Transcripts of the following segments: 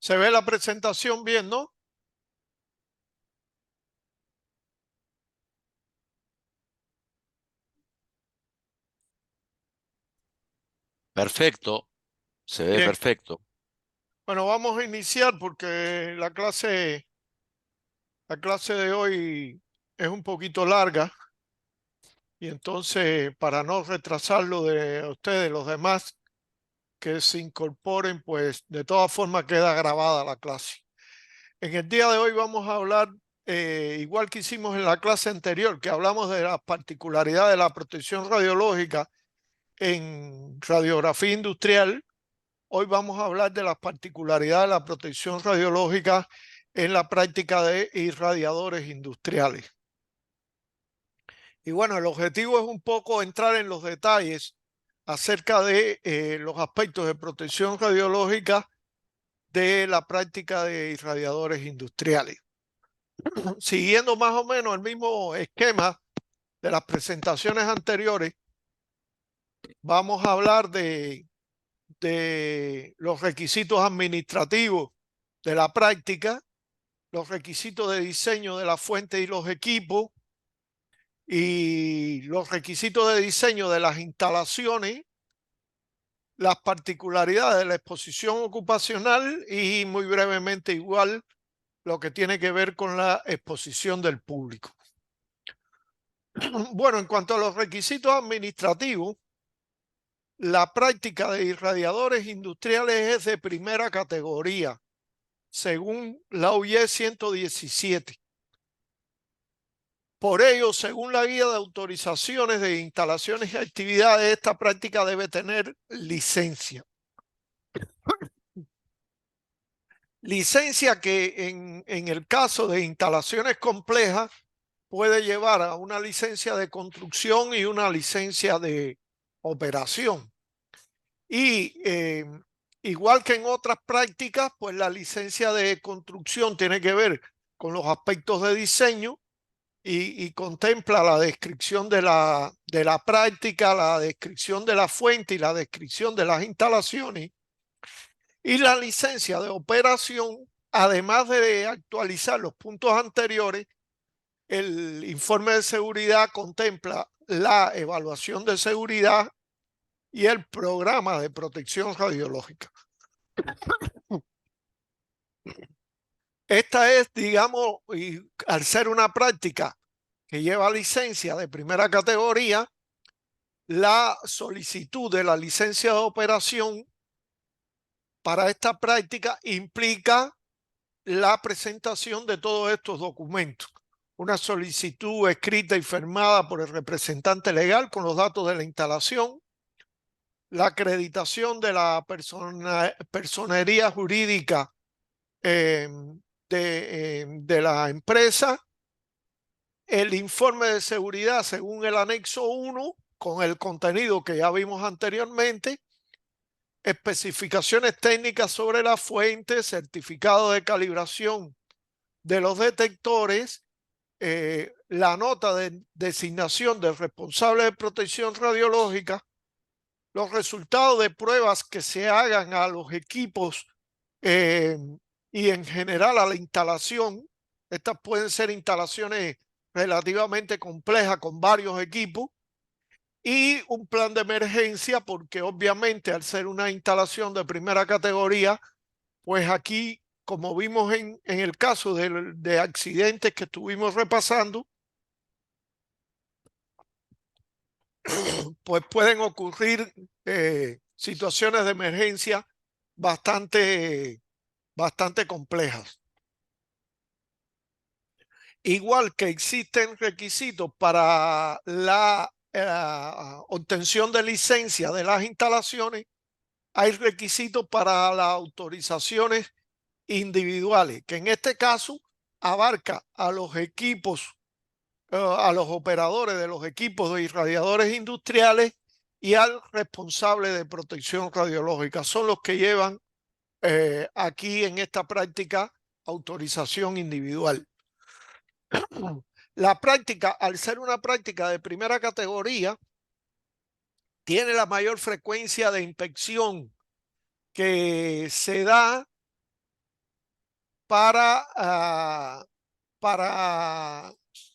Se ve la presentación bien, ¿no? Perfecto, se ve Bien. perfecto. Bueno, vamos a iniciar porque la clase de hoy es un poquito larga y entonces para no retrasarlo de ustedes, los demás que se incorporen, pues de todas formas queda grabada la clase. En el día de hoy vamos a hablar, igual que hicimos en la clase anterior, que hablamos de las particularidades de la protección radiológica en radiografía industrial. Hoy vamos a hablar de las particularidades de la protección radiológica en la práctica de irradiadores industriales. Y bueno, el objetivo es un poco entrar en los detalles acerca de los aspectos de protección radiológica de la práctica de irradiadores industriales. Siguiendo más o menos el mismo esquema de las presentaciones anteriores, vamos a hablar de los requisitos administrativos de la práctica, los requisitos de diseño de la fuente y los equipos, y los requisitos de diseño de las instalaciones, las particularidades de la exposición ocupacional y muy brevemente igual lo que tiene que ver con la exposición del público. Bueno, en cuanto a los requisitos administrativos, la práctica de irradiadores industriales es de primera categoría, según la OIE 117. Por ello, según la guía de autorizaciones de instalaciones y actividades, esta práctica debe tener licencia. Licencia que en el caso de instalaciones complejas puede llevar a una licencia de construcción y una licencia de operación. Y igual que en otras prácticas, pues la licencia de construcción tiene que ver con los aspectos de diseño y contempla la descripción de la práctica, la descripción de la fuente y la descripción de las instalaciones. Y la licencia de operación, además de actualizar los puntos anteriores, el informe de seguridad contempla la evaluación de seguridad y el programa de protección radiológica. Esta es, digamos, y al ser una práctica que lleva licencia de primera categoría, la solicitud de la licencia de operación para esta práctica implica la presentación de todos estos documentos. Una solicitud escrita y firmada por el representante legal con los datos de la instalación, la acreditación de la personería jurídica eh, de la empresa, el informe de seguridad según el anexo 1 con el contenido que ya vimos anteriormente, especificaciones técnicas sobre la fuente, certificado de calibración de los detectores, la nota de designación del responsable de protección radiológica, los resultados de pruebas que se hagan a los equipos eh, y en general a la instalación. Estas pueden ser instalaciones relativamente complejas con varios equipos y un plan de emergencia porque obviamente al ser una instalación de primera categoría, pues aquí, como vimos en el caso de accidentes que estuvimos repasando, pues pueden ocurrir situaciones de emergencia bastante complejas. Igual que existen requisitos para la obtención de licencia de las instalaciones, hay requisitos para las autorizaciones individuales, que en este caso abarca a los equipos, a los operadores de los equipos de irradiadores industriales y al responsable de protección radiológica. Son los que llevan aquí en esta práctica autorización individual. La práctica, al ser una práctica de primera categoría, tiene la mayor frecuencia de inspección que se da para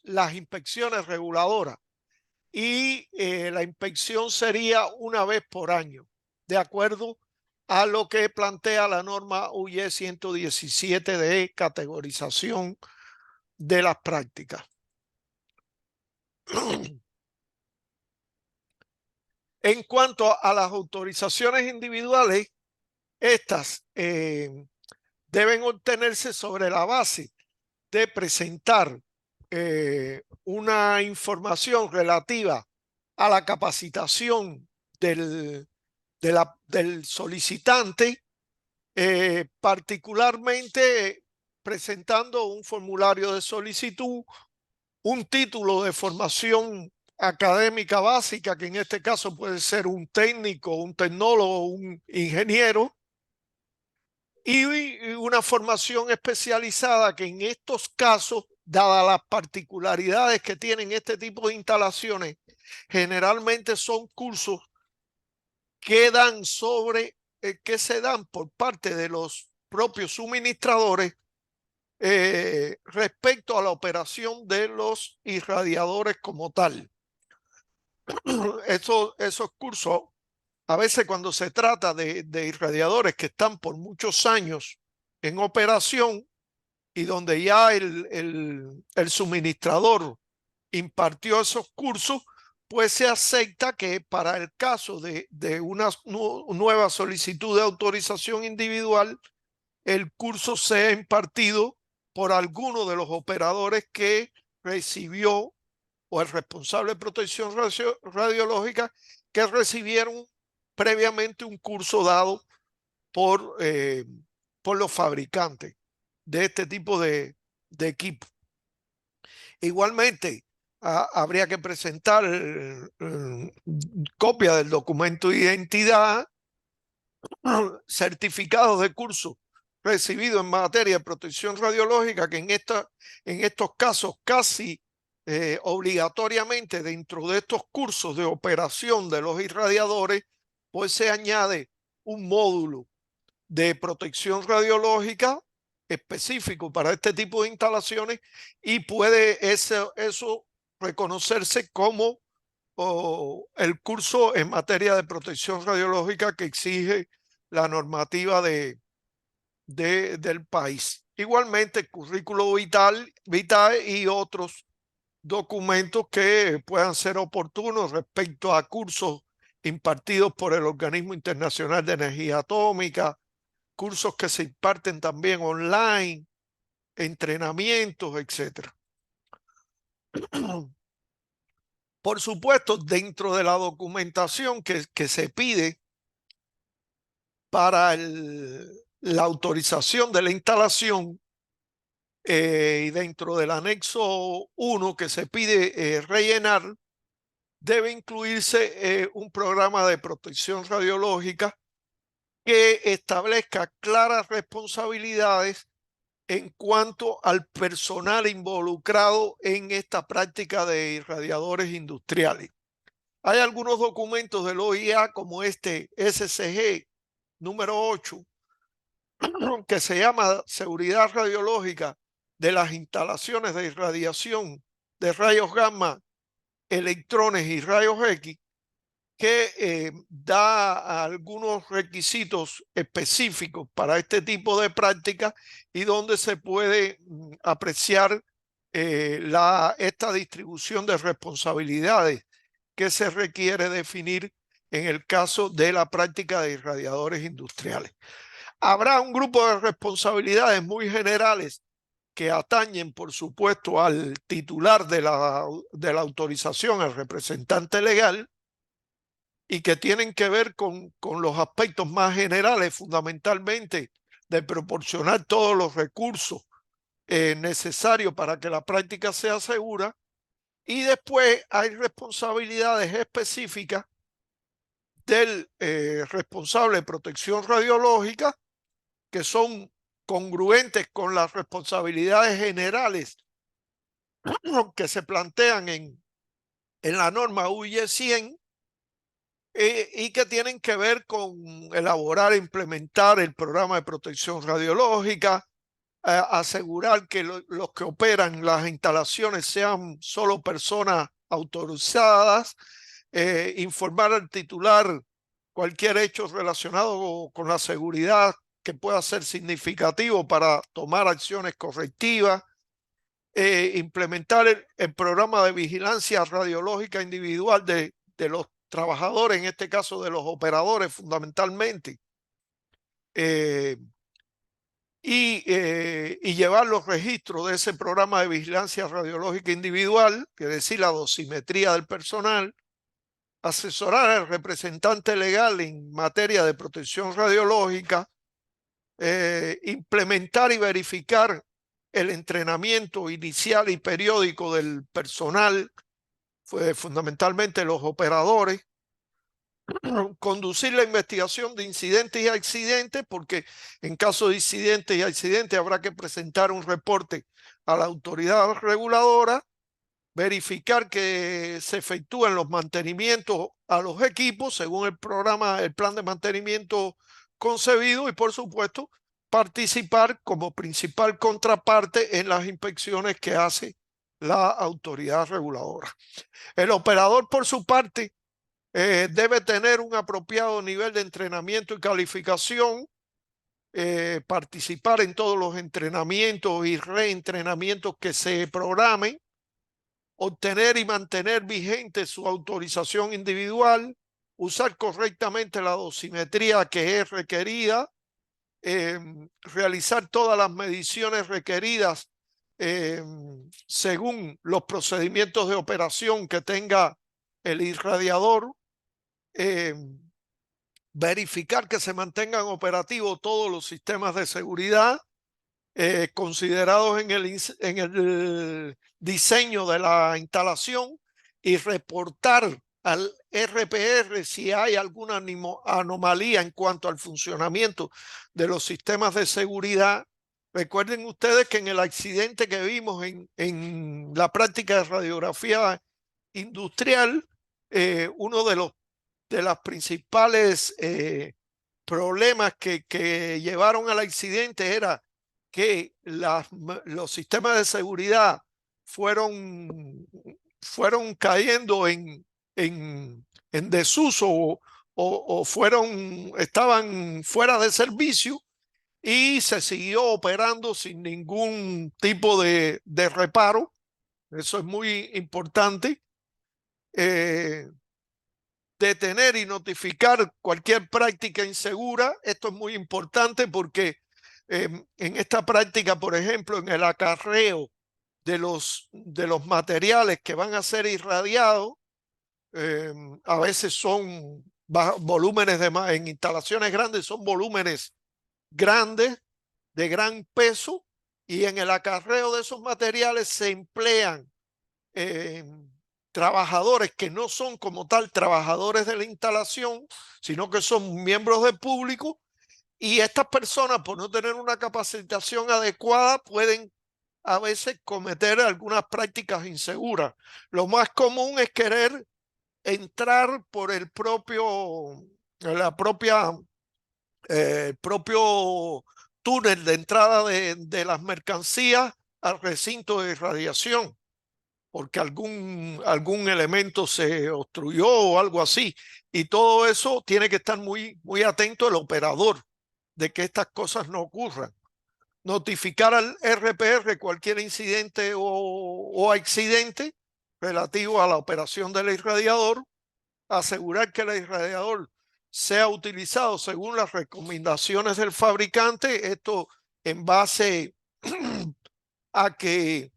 las inspecciones reguladoras. Y la inspección sería una vez por año, de acuerdo a lo que plantea la norma UE 117 de categorización de las prácticas. En cuanto a las autorizaciones individuales, estas deben obtenerse sobre la base de presentar una información relativa a la capacitación del solicitante, particularmente presentando un formulario de solicitud, un título de formación académica básica, que en este caso puede ser un técnico, un tecnólogo, un ingeniero, y una formación especializada que en estos casos, dadas las particularidades que tienen este tipo de instalaciones, generalmente son cursos que que se dan por parte de los propios suministradores respecto a la operación de los irradiadores como tal. Esos cursos, a veces cuando se trata de irradiadores que están por muchos años en operación y donde ya el suministrador impartió esos cursos, pues se acepta que para el caso de una nueva solicitud de autorización individual, el curso sea impartido por alguno de los operadores que recibió, o el responsable de protección radiológica, que recibieron previamente un curso dado por los fabricantes de este tipo de equipo. Igualmente, habría que presentar copia del documento de identidad, certificados de curso recibidos en materia de protección radiológica, que en estos casos casi obligatoriamente dentro de estos cursos de operación de los irradiadores, pues se añade un módulo de protección radiológica específico para este tipo de instalaciones, y puede eso reconocerse como el curso en materia de protección radiológica que exige la normativa del país. Igualmente, currículo vitae y otros documentos que puedan ser oportunos respecto a cursos impartidos por el Organismo Internacional de Energía Atómica, cursos que se imparten también online, entrenamientos, etcétera. Por supuesto, dentro de la documentación que se pide para la autorización de la instalación, y dentro del anexo 1 que se pide rellenar, debe incluirse un programa de protección radiológica que establezca claras responsabilidades en cuanto al personal involucrado en esta práctica de irradiadores industriales. Hay algunos documentos del OIA, como este SCG número 8, que se llama Seguridad Radiológica de las instalaciones de irradiación de rayos gamma, electrones y rayos X, que da algunos requisitos específicos para este tipo de práctica, y donde se puede apreciar esta distribución de responsabilidades que se requiere definir en el caso de la práctica de irradiadores industriales. Habrá un grupo de responsabilidades muy generales que atañen, por supuesto, al titular de la autorización, al representante legal, y que tienen que ver con los aspectos más generales, fundamentalmente de proporcionar todos los recursos necesarios para que la práctica sea segura. Y después hay responsabilidades específicas del responsable de protección radiológica, que son congruentes con las responsabilidades generales que se plantean en la norma UE 100, y que tienen que ver con elaborar e implementar el programa de protección radiológica, asegurar que los que operan las instalaciones sean solo personas autorizadas, informar al titular cualquier hecho relacionado con la seguridad que pueda ser significativo para tomar acciones correctivas, implementar el programa de vigilancia radiológica individual de los trabajadores, en este caso de los operadores fundamentalmente, y llevar los registros de ese programa de vigilancia radiológica individual, que es decir, la dosimetría del personal, asesorar al representante legal en materia de protección radiológica, implementar y verificar el entrenamiento inicial y periódico del personal, fundamentalmente los operadores, conducir la investigación de incidentes y accidentes, porque en caso de incidentes y accidentes habrá que presentar un reporte a la autoridad reguladora, verificar que se efectúen los mantenimientos a los equipos según el programa, el plan de mantenimiento concebido y, por supuesto, participar como principal contraparte en las inspecciones que hace la autoridad reguladora. El operador, por su parte, debe tener un apropiado nivel de entrenamiento y calificación, participar en todos los entrenamientos y reentrenamientos que se programen, obtener y mantener vigente su autorización individual, usar correctamente la dosimetría que es requerida, realizar todas las mediciones requeridas según los procedimientos de operación que tenga el irradiador, verificar que se mantengan operativos todos los sistemas de seguridad considerados en el diseño de la instalación y reportar al RPR si hay alguna anomalía en cuanto al funcionamiento de los sistemas de seguridad. Recuerden ustedes que en el accidente que vimos en la práctica de radiografía industrial, uno de las principales problemas que llevaron al accidente era que los sistemas de seguridad fueron cayendo en desuso o estaban fuera de servicio y se siguió operando sin ningún tipo de reparo. Eso es muy importante. Detener y notificar cualquier práctica insegura. Esto es muy importante porque en esta práctica, por ejemplo, en el acarreo de los materiales que van a ser irradiados, a veces son volúmenes en instalaciones grandes, son volúmenes grandes de gran peso, y en el acarreo de esos materiales se emplean trabajadores que no son como tal trabajadores de la instalación, sino que son miembros del público, y estas personas, por no tener una capacitación adecuada, pueden a veces cometer algunas prácticas inseguras. Lo más común es querer entrar por el propio túnel de entrada de las mercancías al recinto de irradiación, porque algún elemento se obstruyó o algo así. Y todo eso tiene que estar muy, muy atento el operador de que estas cosas no ocurran. Notificar al RPR cualquier incidente o accidente relativo a la operación del irradiador, asegurar que el irradiador sea utilizado según las recomendaciones del fabricante, esto en base a que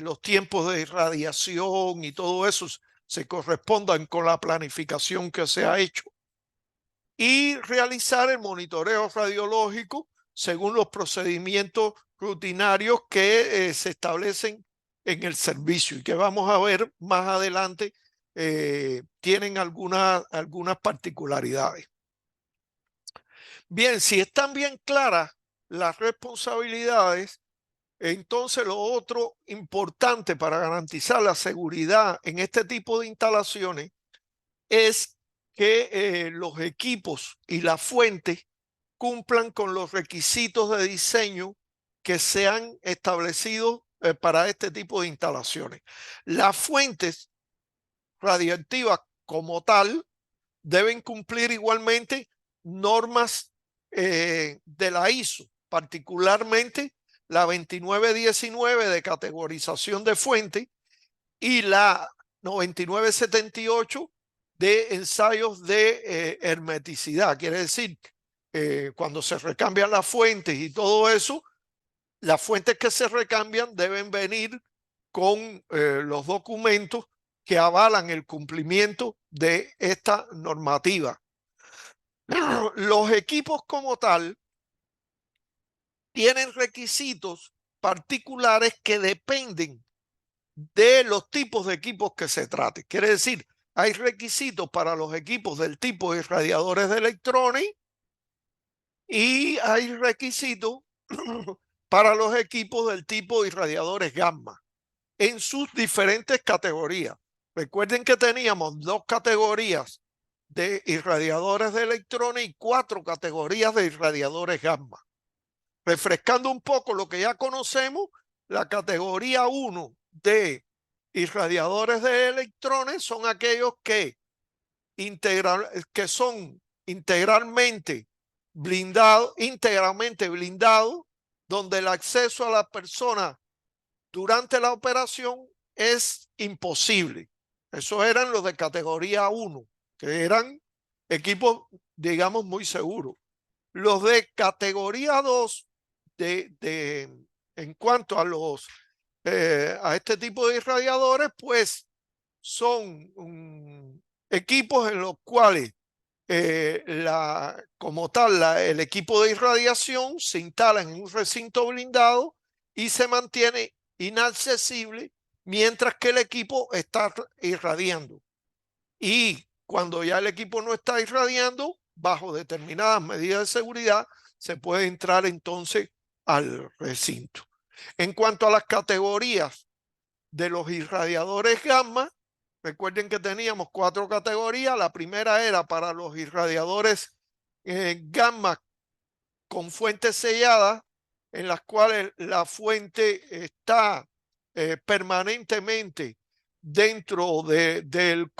los tiempos de irradiación y todo eso se correspondan con la planificación que se ha hecho, y realizar el monitoreo radiológico según los procedimientos rutinarios que se establecen en el servicio y que vamos a ver más adelante tienen algunas particularidades. Bien, si están bien claras las responsabilidades, entonces lo otro importante para garantizar la seguridad en este tipo de instalaciones es que los equipos y las fuentes cumplan con los requisitos de diseño que se han establecido para este tipo de instalaciones. Las fuentes radiactivas como tal deben cumplir igualmente normas de la ISO, particularmente la 2919 de categorización de fuente y la 9978 de ensayos de hermeticidad. Quiere decir, cuando se recambian las fuentes y todo eso, las fuentes que se recambian deben venir con los documentos que avalan el cumplimiento de esta normativa. Los equipos como tal tienen requisitos particulares que dependen de los tipos de equipos que se trate. Quiere decir, hay requisitos para los equipos del tipo de irradiadores de electrones y hay requisitos para los equipos del tipo de irradiadores gamma en sus diferentes categorías. Recuerden que teníamos 2 categorías de irradiadores de electrones y 4 categorías de irradiadores gamma. Refrescando un poco lo que ya conocemos, la categoría 1 de irradiadores de electrones son aquellos que son integralmente blindados, donde el acceso a la persona durante la operación es imposible. Esos eran los de categoría 1, que eran equipos, digamos, muy seguros. Los de categoría 2, en cuanto a a este tipo de irradiadores, pues son equipos en los cuales como tal el equipo de irradiación se instala en un recinto blindado y se mantiene inaccesible mientras que el equipo está irradiando. Y cuando ya el equipo no está irradiando, bajo determinadas medidas de seguridad, se puede entrar entonces al recinto. En cuanto a las categorías de los irradiadores gamma, recuerden que teníamos 4 categorías. La primera era para los irradiadores gamma con fuentes selladas, en las cuales la fuente está permanentemente dentro del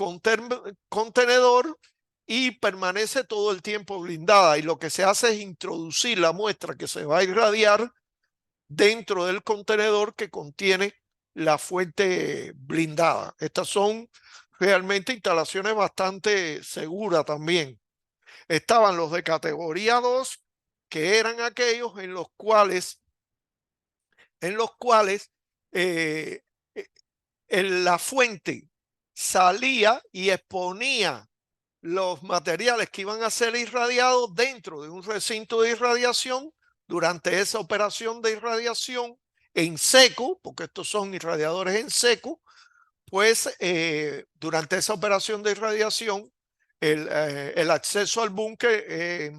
contenedor y permanece todo el tiempo blindada. Y lo que se hace es introducir la muestra que se va a irradiar dentro del contenedor que contiene la fuente blindada. Estas son realmente instalaciones bastante seguras también. Estaban los de categoría 2, que eran aquellos en los cuales eh, la fuente salía y exponía los materiales que iban a ser irradiados dentro de un recinto de irradiación durante esa operación de irradiación en seco, porque estos son irradiadores en seco. Pues durante esa operación de irradiación, el acceso al búnker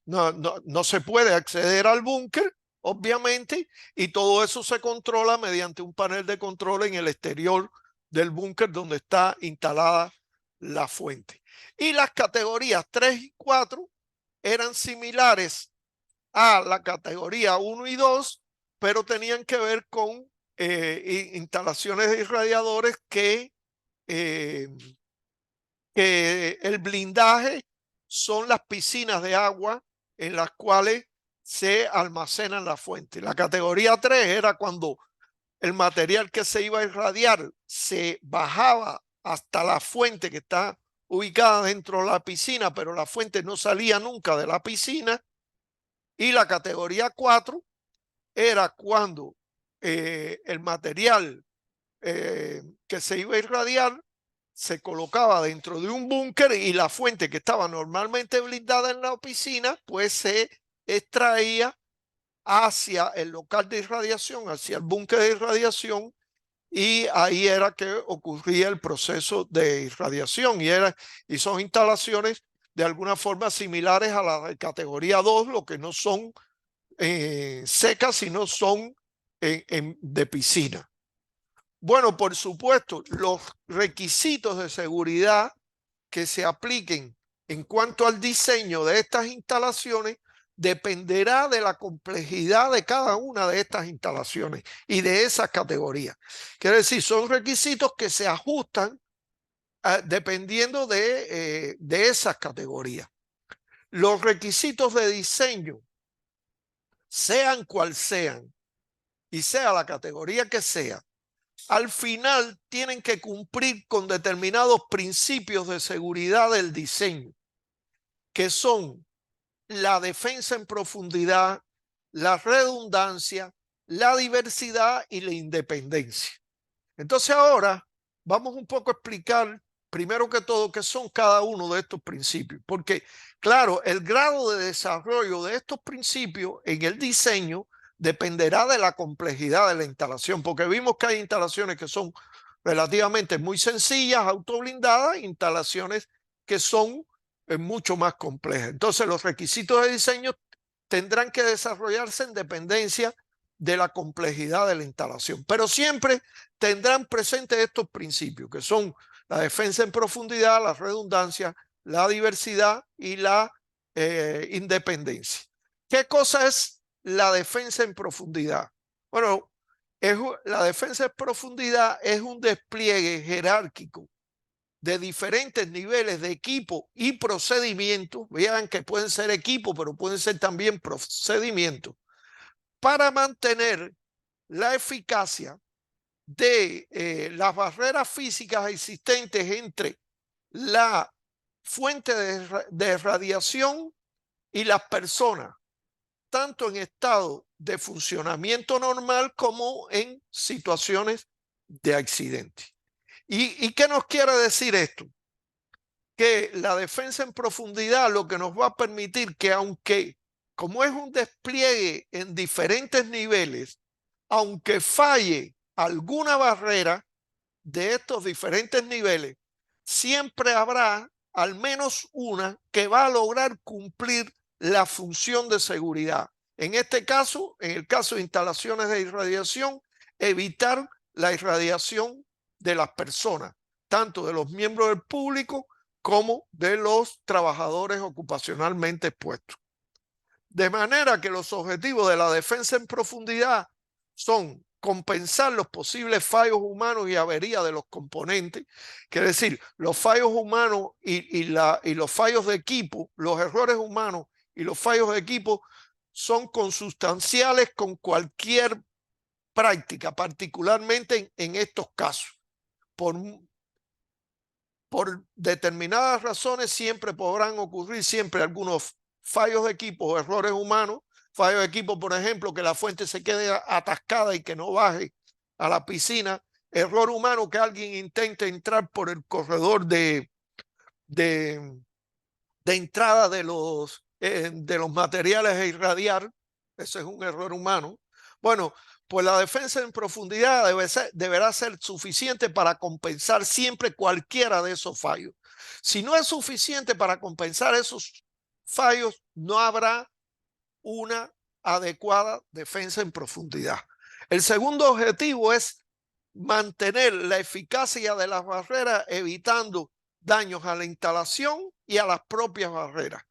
no se puede acceder al búnker, obviamente, y todo eso se controla mediante un panel de control en el exterior del búnker donde está instalada la fuente. Y las categorías 3 y 4 eran similares a la categoría 1 y 2, pero tenían que ver con instalaciones de irradiadores que el blindaje son las piscinas de agua en las cuales se almacenan las fuentes. La categoría 3 era cuando el material que se iba a irradiar se bajaba hasta la fuente que está ubicada dentro de la piscina, pero la fuente no salía nunca de la piscina. Y la categoría 4 era cuando el material que se iba a irradiar se colocaba dentro de un búnker y la fuente que estaba normalmente blindada en la piscina, pues se extraía hacia el local de irradiación, hacia el búnker de irradiación, y ahí era que ocurría el proceso de irradiación y son instalaciones de alguna forma similares a la de categoría 2, lo que no son secas, sino son de piscina. Bueno, por supuesto, los requisitos de seguridad que se apliquen en cuanto al diseño de estas instalaciones dependerá de la complejidad de cada una de estas instalaciones y de esas categorías. Quiere decir, son requisitos que se ajustan dependiendo de esas categorías. Los requisitos de diseño, sean cual sean, y sea la categoría que sea, al final tienen que cumplir con determinados principios de seguridad del diseño, que son la defensa en profundidad, la redundancia, la diversidad y la independencia. Entonces ahora vamos un poco a explicar, primero que todo, qué son cada uno de estos principios, porque claro, el grado de desarrollo de estos principios en el diseño dependerá de la complejidad de la instalación, porque vimos que hay instalaciones que son relativamente muy sencillas, autoblindadas, instalaciones que son mucho más complejas. Entonces los requisitos de diseño tendrán que desarrollarse en dependencia de la complejidad de la instalación, pero siempre tendrán presentes estos principios, que son la defensa en profundidad, la redundancia, la diversidad y la independencia. ¿Qué cosa es la defensa en profundidad? Bueno, la defensa en profundidad es un despliegue jerárquico de diferentes niveles de equipo y procedimientos. Vean que pueden ser equipos, pero pueden ser también procedimientos, para mantener la eficacia de las barreras físicas existentes entre la fuente de radiación y las personas, tanto en estado de funcionamiento normal como en situaciones de accidente. ¿Y qué nos quiere decir esto? Que la defensa en profundidad lo que nos va a permitir que, aunque como es un despliegue en diferentes niveles, aunque falle alguna barrera de estos diferentes niveles, siempre habrá al menos una que va a lograr cumplir la función de seguridad. En este caso, en el caso de instalaciones de irradiación, evitar la irradiación de las personas, tanto de los miembros del público como de los trabajadores ocupacionalmente expuestos. De manera que los objetivos de la defensa en profundidad son compensar los posibles fallos humanos y averías de los componentes, quiere decir, los fallos humanos y los fallos de equipo, los errores humanos y los fallos de equipo son consustanciales con cualquier práctica, particularmente en estos casos. Por determinadas razones siempre podrán ocurrir siempre algunos fallos de equipo o errores humanos. Fallos de equipo, por ejemplo, que la fuente se quede atascada y que no baje a la piscina. Error humano, que alguien intente entrar por el corredor de entrada de los materiales a irradiar. Ese es un error humano. Bueno, pues la defensa en profundidad deberá ser suficiente para compensar siempre cualquiera de esos fallos. Si no es suficiente para compensar esos fallos, no habrá una adecuada defensa en profundidad. El segundo objetivo es mantener la eficacia de las barreras, evitando daños a la instalación y a las propias barreras.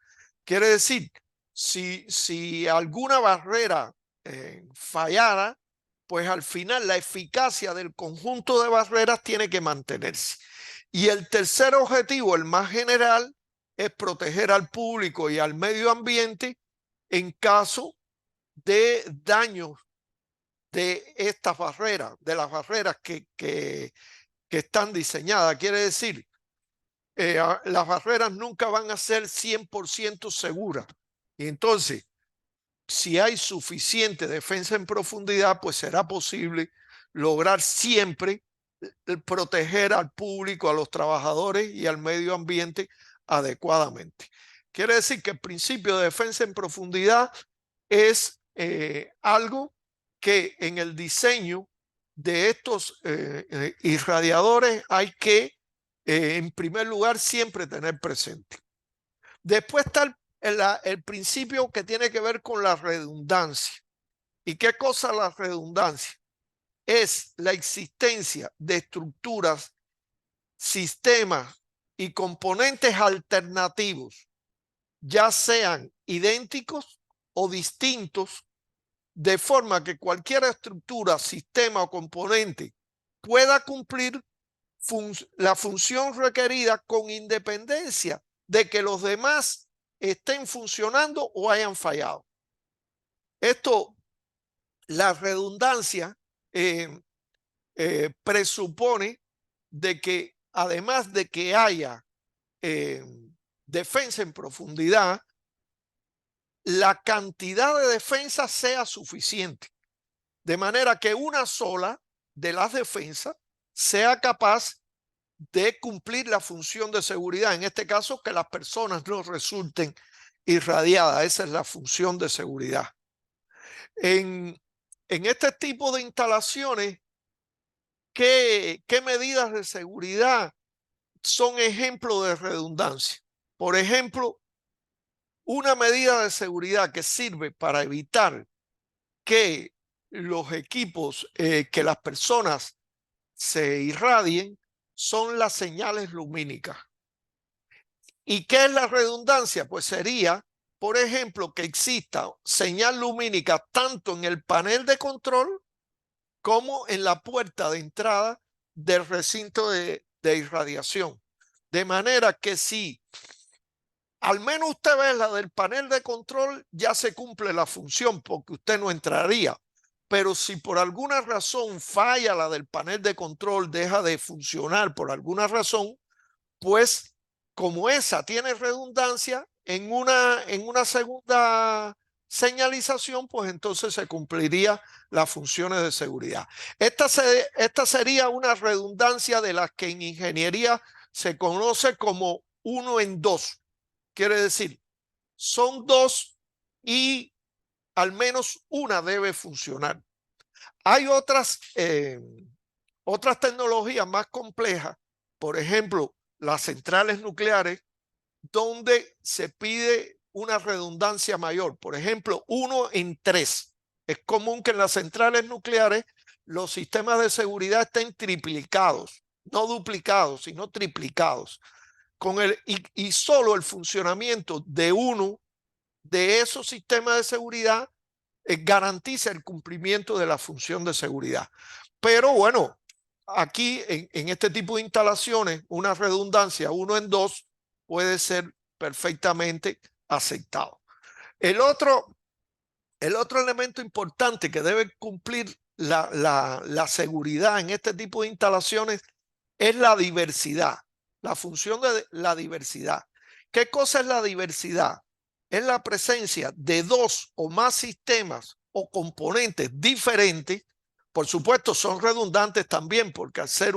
Quiere decir, si alguna barrera fallara, pues al final la eficacia del conjunto de barreras tiene que mantenerse. Y el tercer objetivo, el más general, es proteger al público y al medio ambiente en caso de daños de estas barreras, de las barreras que están diseñadas. Quiere decir, las barreras nunca van a ser 100% seguras. Y entonces, si hay suficiente defensa en profundidad, pues será posible lograr siempre proteger al público, a los trabajadores y al medio ambiente adecuadamente. Quiere decir que el principio de defensa en profundidad es algo que en el diseño de estos irradiadores hay que, en primer lugar, siempre tener presente. Después está el principio que tiene que ver con la redundancia. ¿Y qué cosa es la redundancia? Es la existencia de estructuras, sistemas y componentes alternativos, ya sean idénticos o distintos, de forma que cualquier estructura, sistema o componente pueda cumplir la función requerida con independencia de que los demás estén funcionando o hayan fallado. Esto, la redundancia presupone de que además de que haya defensa en profundidad, la cantidad de defensa sea suficiente, de manera que una sola de las defensas sea capaz de cumplir la función de seguridad. En este caso, que las personas no resulten irradiadas. Esa es la función de seguridad. En este tipo de instalaciones, ¿qué medidas de seguridad son ejemplo de redundancia? Por ejemplo, una medida de seguridad que sirve para evitar que los equipos, que las personas se irradien, son las señales lumínicas. ¿Y qué es la redundancia? Pues sería, por ejemplo, que exista señal lumínica tanto en el panel de control como en la puerta de entrada del recinto de irradiación. De manera que si al menos usted ve la del panel de control, ya se cumple la función porque usted no entraría. Pero si por alguna razón falla la del panel de control, deja de funcionar por alguna razón, pues como esa tiene redundancia en una segunda señalización, pues entonces se cumpliría las funciones de seguridad. Esta sería una redundancia de las que en ingeniería se conoce como 1 en 2. Quiere decir, son 2 y al menos una debe funcionar. Hay otras tecnologías más complejas, por ejemplo, las centrales nucleares, donde se pide una redundancia mayor. Por ejemplo, 1 en 3. Es común que en las centrales nucleares los sistemas de seguridad estén triplicados, no duplicados, sino triplicados. Y solo el funcionamiento de uno de esos sistemas de seguridad garantiza el cumplimiento de la función de seguridad. Pero bueno, aquí en este tipo de instalaciones, una redundancia 1 en 2 puede ser perfectamente aceptado. El otro elemento importante que debe cumplir la seguridad en este tipo de instalaciones es la diversidad, la función de la diversidad. ¿Qué cosa es la diversidad? Es la presencia de 2 o más sistemas o componentes diferentes. Por supuesto, son redundantes también, porque al ser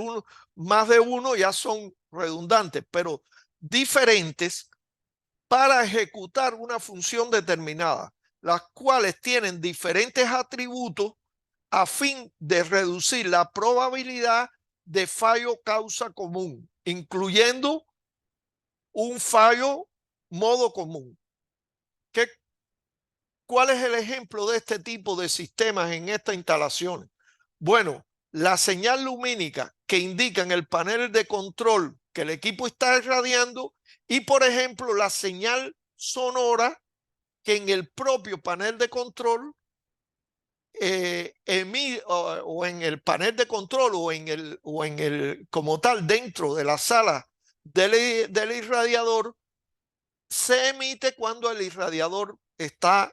más de uno ya son redundantes, pero diferentes para ejecutar una función determinada, las cuales tienen diferentes atributos a fin de reducir la probabilidad de fallo causa común, incluyendo un fallo modo común. ¿Cuál es el ejemplo de este tipo de sistemas en esta instalación? Bueno, la señal lumínica que indica en el panel de control que el equipo está irradiando y, por ejemplo, la señal sonora que en el propio panel de control o en el panel de control o en el como tal dentro de la sala del irradiador se emite cuando el irradiador está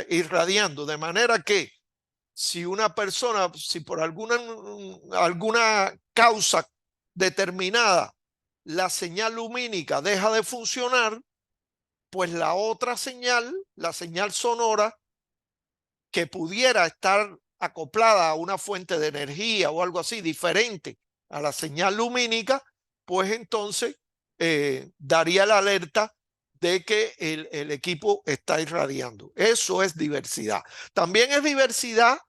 irradiando, de manera que si una persona, si por alguna causa determinada la señal lumínica deja de funcionar, pues la otra señal, la señal sonora, que pudiera estar acoplada a una fuente de energía o algo así diferente a la señal lumínica, pues entonces daría la alerta de que el equipo está irradiando. Eso es diversidad. También es diversidad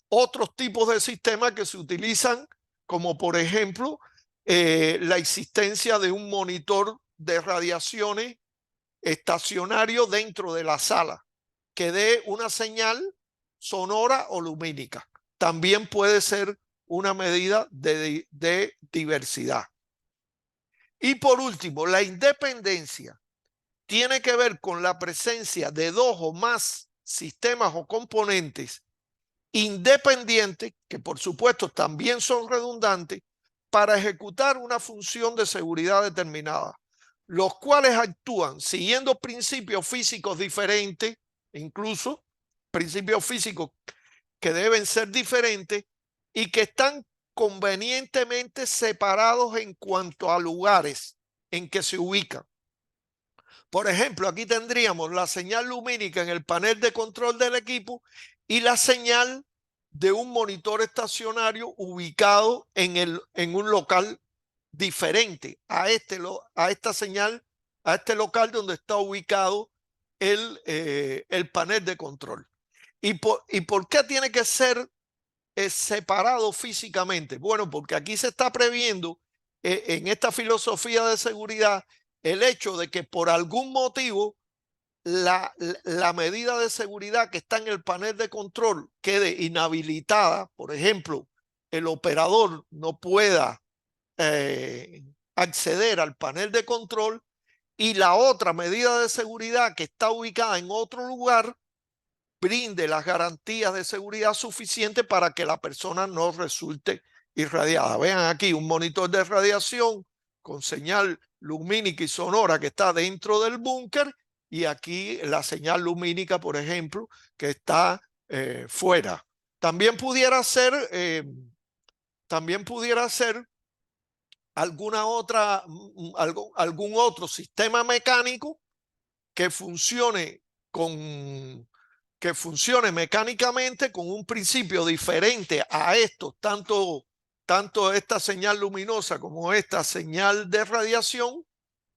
otros tipos de sistemas que se utilizan, como por ejemplo la existencia de un monitor de radiaciones estacionario dentro de la sala que dé una señal sonora o lumínica. También puede ser una medida de diversidad. Y por último, la independencia tiene que ver con la presencia de dos o más sistemas o componentes independientes, que por supuesto también son redundantes, para ejecutar una función de seguridad determinada, los cuales actúan siguiendo principios físicos diferentes, incluso principios físicos que deben ser diferentes y que están convenientemente separados en cuanto a lugares en que se ubican. Por ejemplo, aquí tendríamos la señal lumínica en el panel de control del equipo y la señal de un monitor estacionario ubicado en un local diferente a esta señal, a este local donde está ubicado el panel de control. ¿Y por qué tiene que ser separado físicamente? Bueno, porque aquí se está previendo en esta filosofía de seguridad el hecho de que por algún motivo la medida de seguridad que está en el panel de control quede inhabilitada. Por ejemplo, el operador no pueda acceder al panel de control y la otra medida de seguridad que está ubicada en otro lugar brinde las garantías de seguridad suficientes para que la persona no resulte irradiada. Vean aquí un monitor de radiación con señal lumínica y sonora que está dentro del búnker y aquí la señal lumínica, por ejemplo, que está fuera. También pudiera ser algún otro sistema mecánico que funcione mecánicamente con un principio diferente a estos, tanto esta señal luminosa como esta señal de radiación,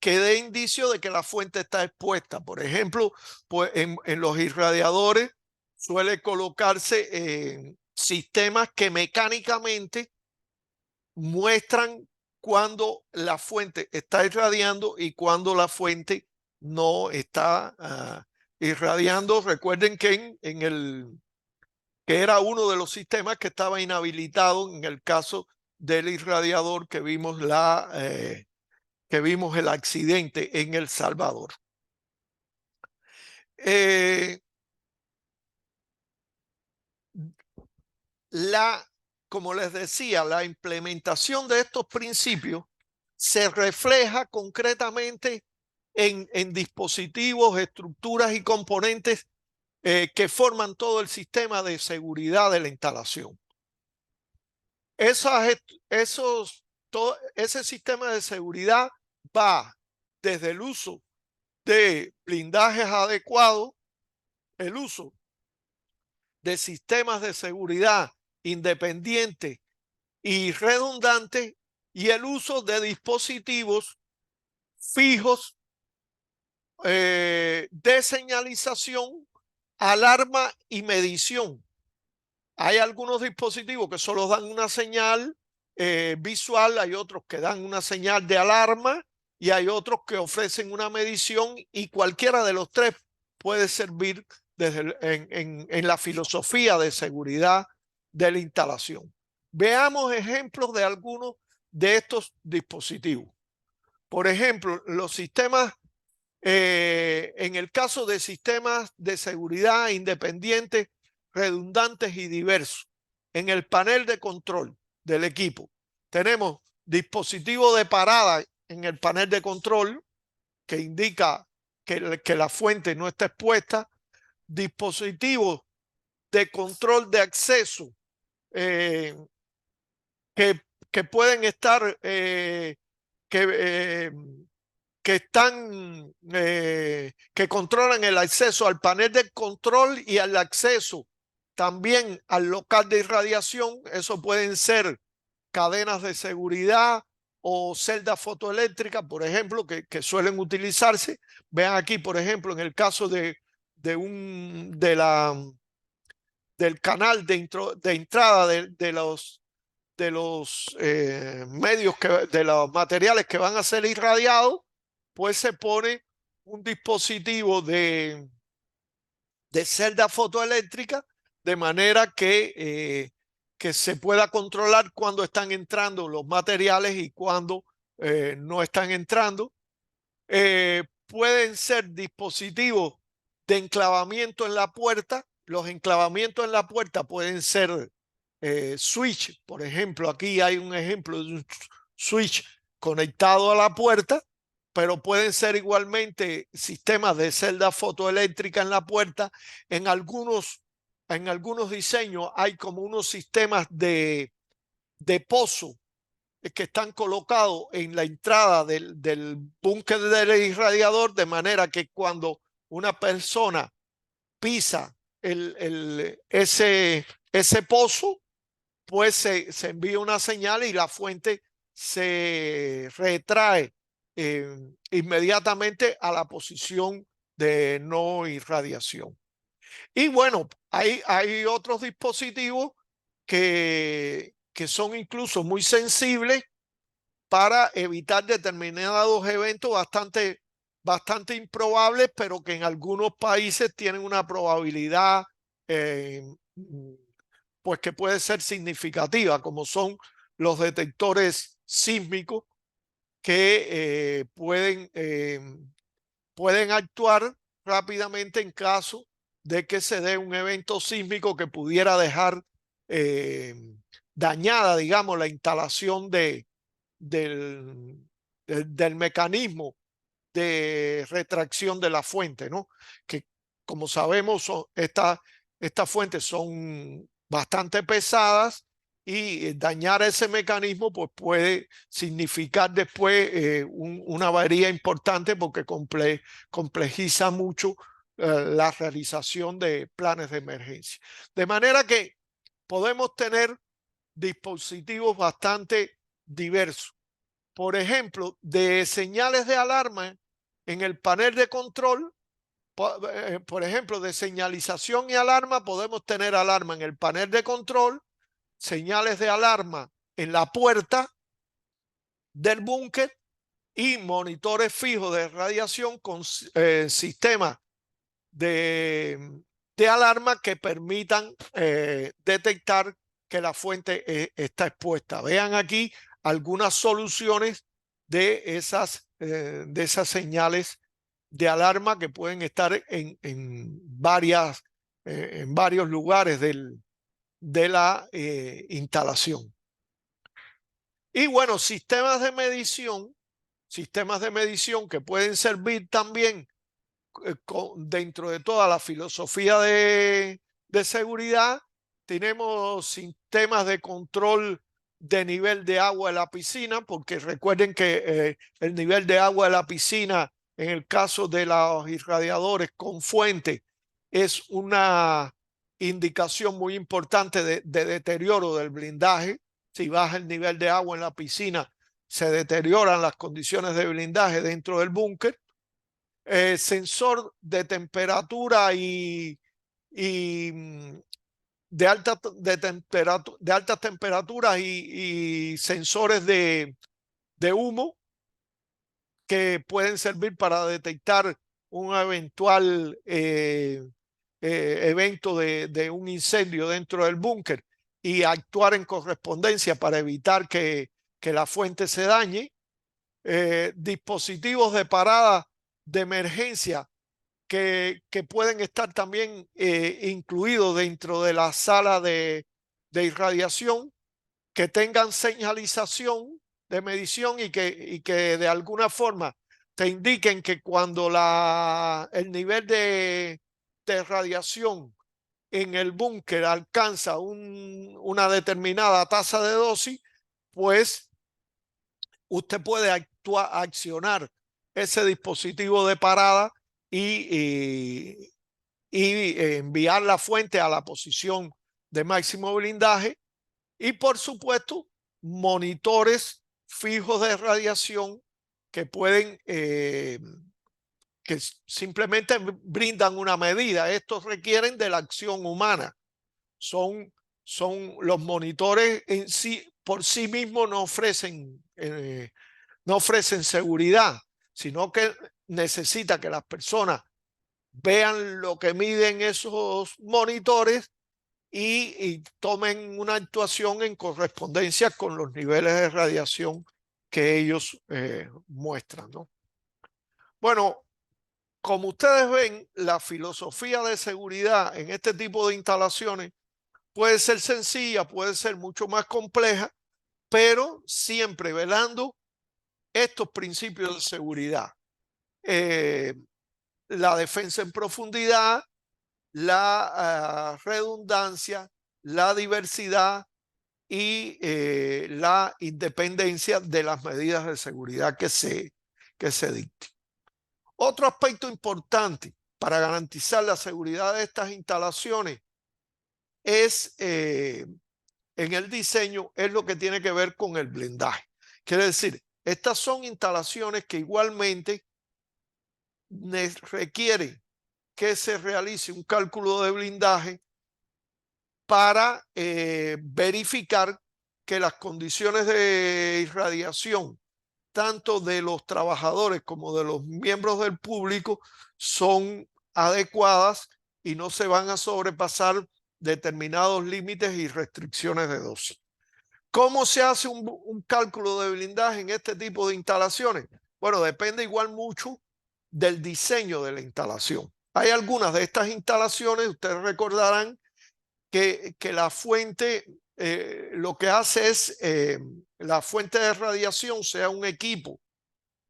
que dé indicio de que la fuente está expuesta. Por ejemplo, pues en los irradiadores suele colocarse sistemas que mecánicamente muestran cuando la fuente está irradiando y cuando la fuente no está irradiando. Recuerden que que era uno de los sistemas que estaba inhabilitado en el caso del irradiador que vimos el accidente en El Salvador. Como les decía, la implementación de estos principios se refleja concretamente en dispositivos, estructuras y componentes que forman todo el sistema de seguridad de la instalación. Ese sistema de seguridad va desde el uso de blindajes adecuados, el uso de sistemas de seguridad independientes y redundantes y el uso de dispositivos fijos de señalización, alarma y medición. Hay algunos dispositivos que solo dan una señal visual, hay otros que dan una señal de alarma y hay otros que ofrecen una medición y cualquiera de los tres puede servir en la filosofía de seguridad de la instalación. Veamos ejemplos de algunos de estos dispositivos. Por ejemplo, los sistemas, en el caso de sistemas de seguridad independientes, redundantes y diversos, en el panel de control del equipo tenemos dispositivo de parada en el panel de control que indica que la fuente no está expuesta, dispositivos de control de acceso que pueden estar que controlan el acceso al panel de control y al acceso también al local de irradiación. Eso pueden ser cadenas de seguridad o celdas fotoeléctricas, por ejemplo, que suelen utilizarse. Vean aquí, por ejemplo, en el caso del canal de entrada de los medios, de los materiales que van a ser irradiados, pues se pone un dispositivo de celda fotoeléctrica de manera que que se pueda controlar cuando están entrando los materiales y cuando no están entrando. Pueden ser dispositivos de enclavamiento en la puerta. Los enclavamientos en la puerta pueden ser switch. Por ejemplo, aquí hay un ejemplo de un switch conectado a la puerta, pero pueden ser igualmente sistemas de celda fotoeléctrica en la puerta. En algunos diseños hay como unos sistemas de pozo que están colocados en la entrada del búnker del irradiador, de manera que cuando una persona pisa ese pozo, pues se envía una señal y la fuente se retrae inmediatamente a la posición de no irradiación. Y bueno, hay otros dispositivos que son incluso muy sensibles para evitar determinados eventos bastante improbables, pero que en algunos países tienen una probabilidad pues que puede ser significativa, como son los detectores sísmicos que pueden actuar rápidamente en caso de que se dé un evento sísmico que pudiera dejar dañada, digamos, la instalación del mecanismo de retracción de la fuente, ¿no? Que como sabemos, estas fuentes son bastante pesadas y dañar ese mecanismo pues puede significar después una avería importante porque complejiza mucho la realización de planes de emergencia. De manera que podemos tener dispositivos bastante diversos. Por ejemplo, de señales de alarma en el panel de control, por ejemplo, de señalización y alarma, podemos tener alarma en el panel de control, señales de alarma en la puerta del búnker y monitores fijos de radiación con sistemas de alarma que permitan detectar que la fuente está expuesta. Vean aquí algunas soluciones de esas señales de alarma que pueden estar en varios lugares de la instalación. Y bueno, sistemas de medición que pueden servir también dentro de toda la filosofía de seguridad. Tenemos sistemas de control de nivel de agua de la piscina, porque recuerden que el nivel de agua de la piscina en el caso de los irradiadores con fuente es una indicación muy importante de deterioro del blindaje. Si baja el nivel de agua en la piscina, se deterioran las condiciones de blindaje dentro del búnker. Sensor de temperatura y de altas temperaturas y sensores de humo que pueden servir para detectar un eventual evento de un incendio dentro del búnker y actuar en correspondencia para evitar que la fuente se dañe. Dispositivos de parada de emergencia que pueden estar también incluidos dentro de la sala de irradiación, que tengan señalización de medición y que de alguna forma te indiquen que cuando el nivel de radiación en el búnker alcanza una determinada tasa de dosis, pues usted puede accionar ese dispositivo de parada y enviar la fuente a la posición de máximo blindaje. Y por supuesto, monitores fijos de radiación que pueden, que simplemente brindan una medida. Estos requieren de la acción humana. Son los monitores en sí, por sí mismos no ofrecen seguridad, sino que necesita que las personas vean lo que miden esos monitores y tomen una actuación en correspondencia con los niveles de radiación que ellos muestran, ¿no? Bueno, como ustedes ven, la filosofía de seguridad en este tipo de instalaciones puede ser sencilla, puede ser mucho más compleja, pero siempre velando estos principios de seguridad. La defensa en profundidad, la redundancia, la diversidad y la independencia de las medidas de seguridad que se dicten. Otro aspecto importante para garantizar la seguridad de estas instalaciones es en el diseño, es lo que tiene que ver con el blindaje. Quiere decir, estas son instalaciones que igualmente requieren que se realice un cálculo de blindaje para verificar que las condiciones de irradiación, tanto de los trabajadores como de los miembros del público, son adecuadas y no se van a sobrepasar determinados límites y restricciones de dosis. ¿Cómo se hace un cálculo de blindaje en este tipo de instalaciones? Bueno, depende igual mucho del diseño de la instalación. Hay algunas de estas instalaciones, ustedes recordarán que la fuente lo que hace es la fuente de radiación, sea un equipo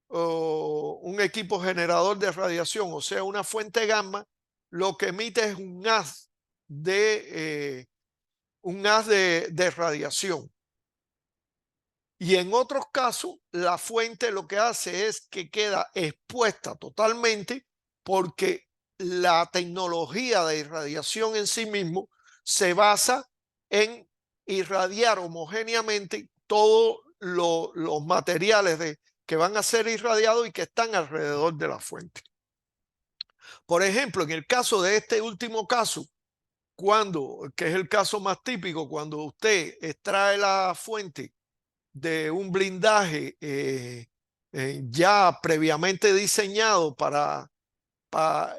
o un equipo generador de radiación, o sea, una fuente gamma, lo que emite es un haz de radiación. Y en otros casos, la fuente lo que hace es que queda expuesta totalmente porque la tecnología de irradiación en sí mismo se basa en irradiar homogéneamente todos los materiales que van a ser irradiados y que están alrededor de la fuente. Por ejemplo, en el caso de este último caso, que es el caso más típico, cuando usted extrae la fuente de un blindaje ya previamente diseñado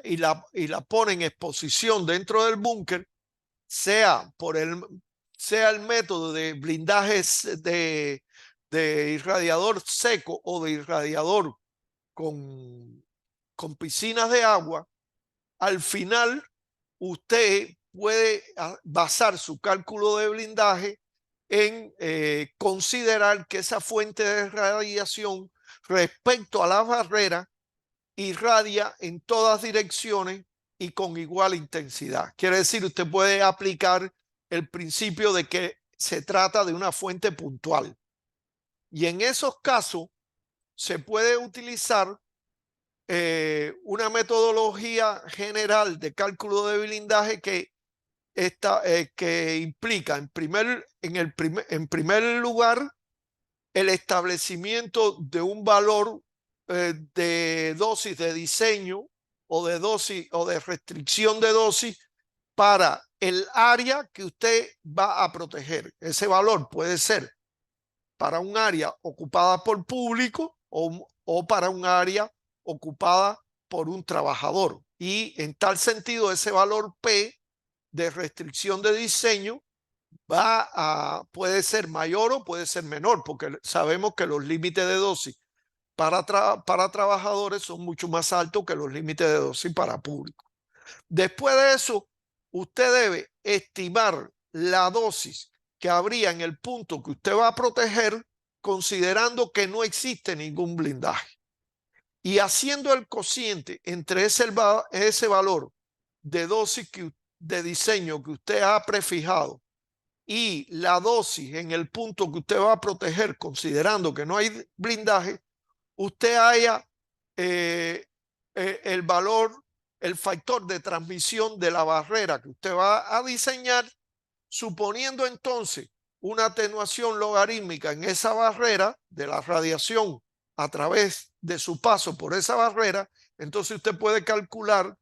y la pone en exposición dentro del búnker, sea el método de blindajes de irradiador seco o de irradiador con piscinas de agua, al final usted puede basar su cálculo de blindaje en considerar que esa fuente de radiación respecto a la barrera irradia en todas direcciones y con igual intensidad. Quiere decir, usted puede aplicar el principio de que se trata de una fuente puntual. Y en esos casos se puede utilizar una metodología general de cálculo de blindaje que implica en primer lugar el establecimiento de un valor de dosis de diseño o de dosis o de restricción de dosis para el área que usted va a proteger. Ese valor puede ser para un área ocupada por público o para un área ocupada por un trabajador. Y en tal sentido, ese valor P de restricción de diseño puede ser mayor o puede ser menor, porque sabemos que los límites de dosis para trabajadores son mucho más altos que los límites de dosis para público. Después de eso, usted debe estimar la dosis que habría en el punto que usted va a proteger, considerando que no existe ningún blindaje. Y haciendo el cociente entre ese valor de dosis de diseño que usted ha prefijado y la dosis en el punto que usted va a proteger, considerando que no hay blindaje, usted haya el valor, el factor de transmisión de la barrera que usted va a diseñar, suponiendo entonces una atenuación logarítmica en esa barrera de la radiación a través de su paso por esa barrera. Entonces usted puede calcular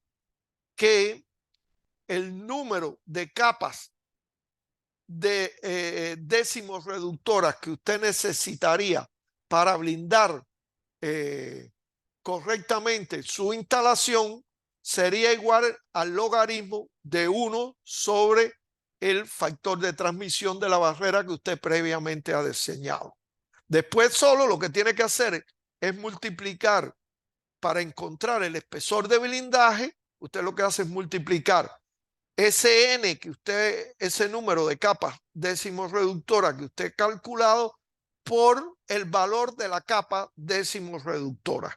que el número de capas de décimos reductoras que usted necesitaría para blindar correctamente su instalación sería igual al logaritmo de 1 sobre el factor de transmisión de la barrera que usted previamente ha diseñado. Después solo lo que tiene que hacer es multiplicar para encontrar el espesor de blindaje. Usted lo que hace es multiplicar ese N que usted, ese número de capas décimo reductora que usted ha calculado por el valor de la capa décimo reductora,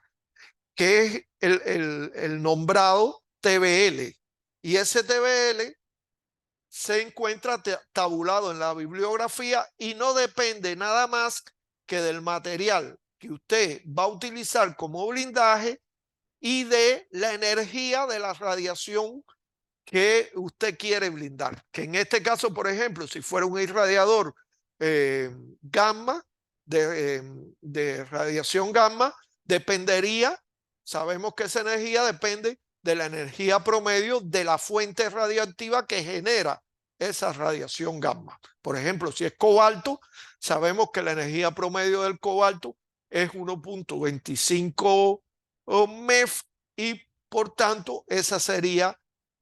que es el nombrado TBL. Y ese TBL se encuentra tabulado en la bibliografía y no depende nada más que del material que usted va a utilizar como blindaje y de la energía de la radiación que usted quiere blindar. Que en este caso, por ejemplo, si fuera un irradiador gamma, de radiación gamma, dependería, sabemos que esa energía depende de la energía promedio de la fuente radiactiva que genera esa radiación gamma. Por ejemplo, si es cobalto, sabemos que la energía promedio del cobalto es 1.25 MEF y por tanto esa sería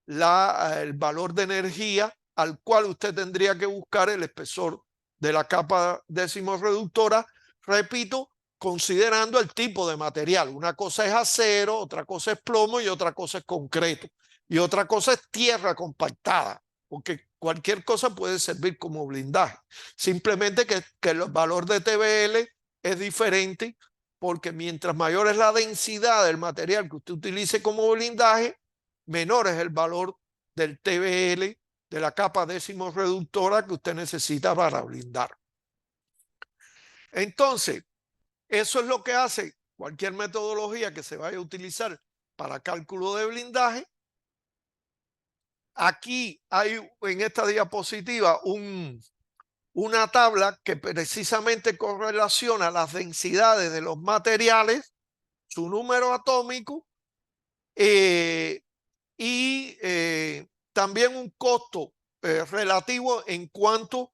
el valor de energía al cual usted tendría que buscar el espesor de la capa décimo reductora, repito, considerando el tipo de material. Una cosa es acero, otra cosa es plomo y otra cosa es concreto. Y otra cosa es tierra compactada, porque cualquier cosa puede servir como blindaje. Simplemente que el valor de TBL es diferente porque mientras mayor es la densidad del material que usted utilice como blindaje, menor es el valor del TBL, de la capa décimo reductora que usted necesita para blindar. Entonces, eso es lo que hace cualquier metodología que se vaya a utilizar para cálculo de blindaje. Aquí hay en esta diapositiva una tabla que precisamente correlaciona las densidades de los materiales, su número atómico y también un costo relativo en cuanto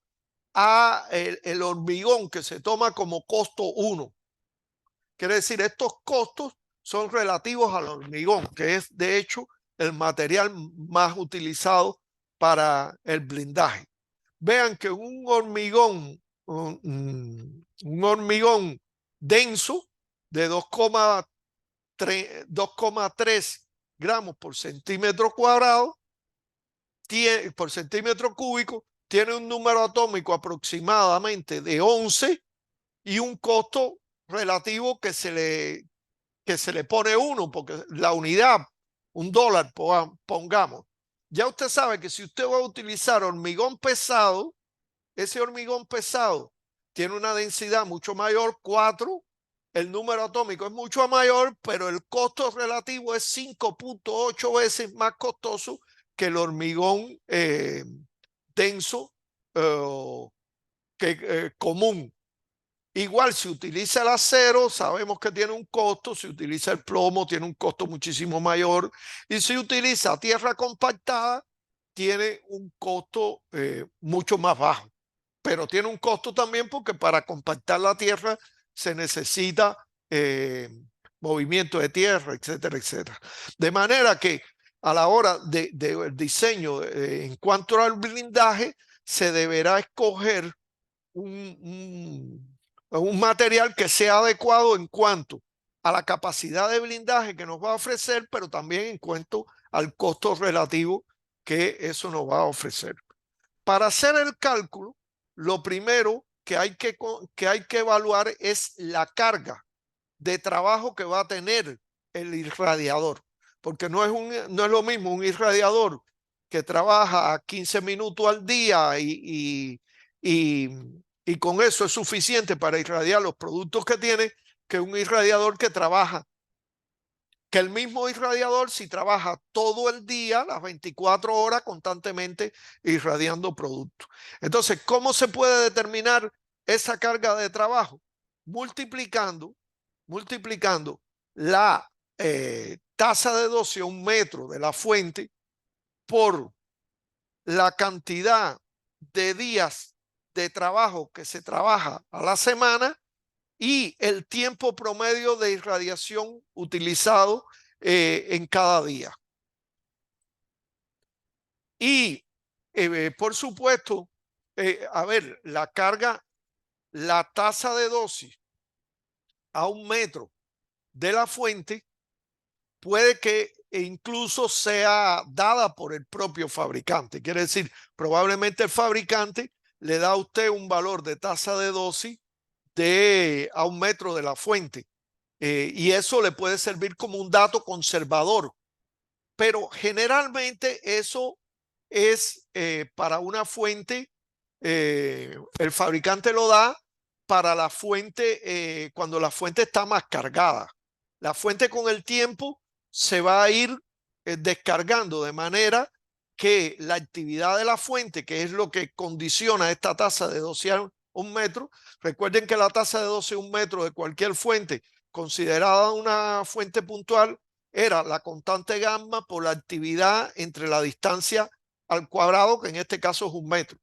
a el hormigón que se toma como costo 1. Quiere decir, estos costos son relativos al hormigón, que es de hecho el material más utilizado para el blindaje. Vean que un hormigón denso de 2,3 gramos por centímetro cuadrado, por centímetro cúbico, tiene un número atómico aproximadamente de 11 y un costo relativo que se le pone 1, porque la unidad, $1, pongamos. Ya usted sabe que si usted va a utilizar hormigón pesado, ese hormigón pesado tiene una densidad mucho mayor, 4, el número atómico es mucho mayor, pero el costo relativo es 5.8 veces más costoso que el hormigón denso común. Igual, si utiliza el acero, sabemos que tiene un costo. Si utiliza el plomo, tiene un costo muchísimo mayor. Y si utiliza tierra compactada, tiene un costo mucho más bajo. Pero tiene un costo también porque para compactar la tierra se necesita movimiento de tierra, etcétera, etcétera. De manera que a la hora del diseño en cuanto al blindaje, se deberá escoger un material que sea adecuado en cuanto a la capacidad de blindaje que nos va a ofrecer, pero también en cuanto al costo relativo que eso nos va a ofrecer. Para hacer el cálculo, lo primero que hay que evaluar es la carga de trabajo que va a tener el irradiador, porque no es lo mismo un irradiador que trabaja 15 minutos al día y con eso es suficiente para irradiar los productos que tiene, que un irradiador que trabaja, que el mismo irradiador si trabaja todo el día, las 24 horas constantemente irradiando productos. Entonces, ¿cómo se puede determinar esa carga de trabajo? Multiplicando la tasa de dosis a un metro de la fuente por la cantidad de días de trabajo que se trabaja a la semana y el tiempo promedio de irradiación utilizado en cada día. Y por supuesto, a ver, la carga, la tasa de dosis a 1 metro de la fuente puede que incluso sea dada por el propio fabricante. Quiere decir, probablemente el fabricante le da a usted un valor de tasa de dosis a 1 metro de la fuente. Y eso le puede servir como un dato conservador. Pero generalmente eso es para una fuente, el fabricante lo da para la fuente cuando la fuente está más cargada. La fuente con el tiempo se va a ir descargando de manera que la actividad de la fuente, que es lo que condiciona esta tasa de 12 a 1 metro, recuerden que la tasa de 12 a 1 metro de cualquier fuente considerada una fuente puntual era la constante gamma por la actividad entre la distancia al cuadrado, que en este caso es 1 metro.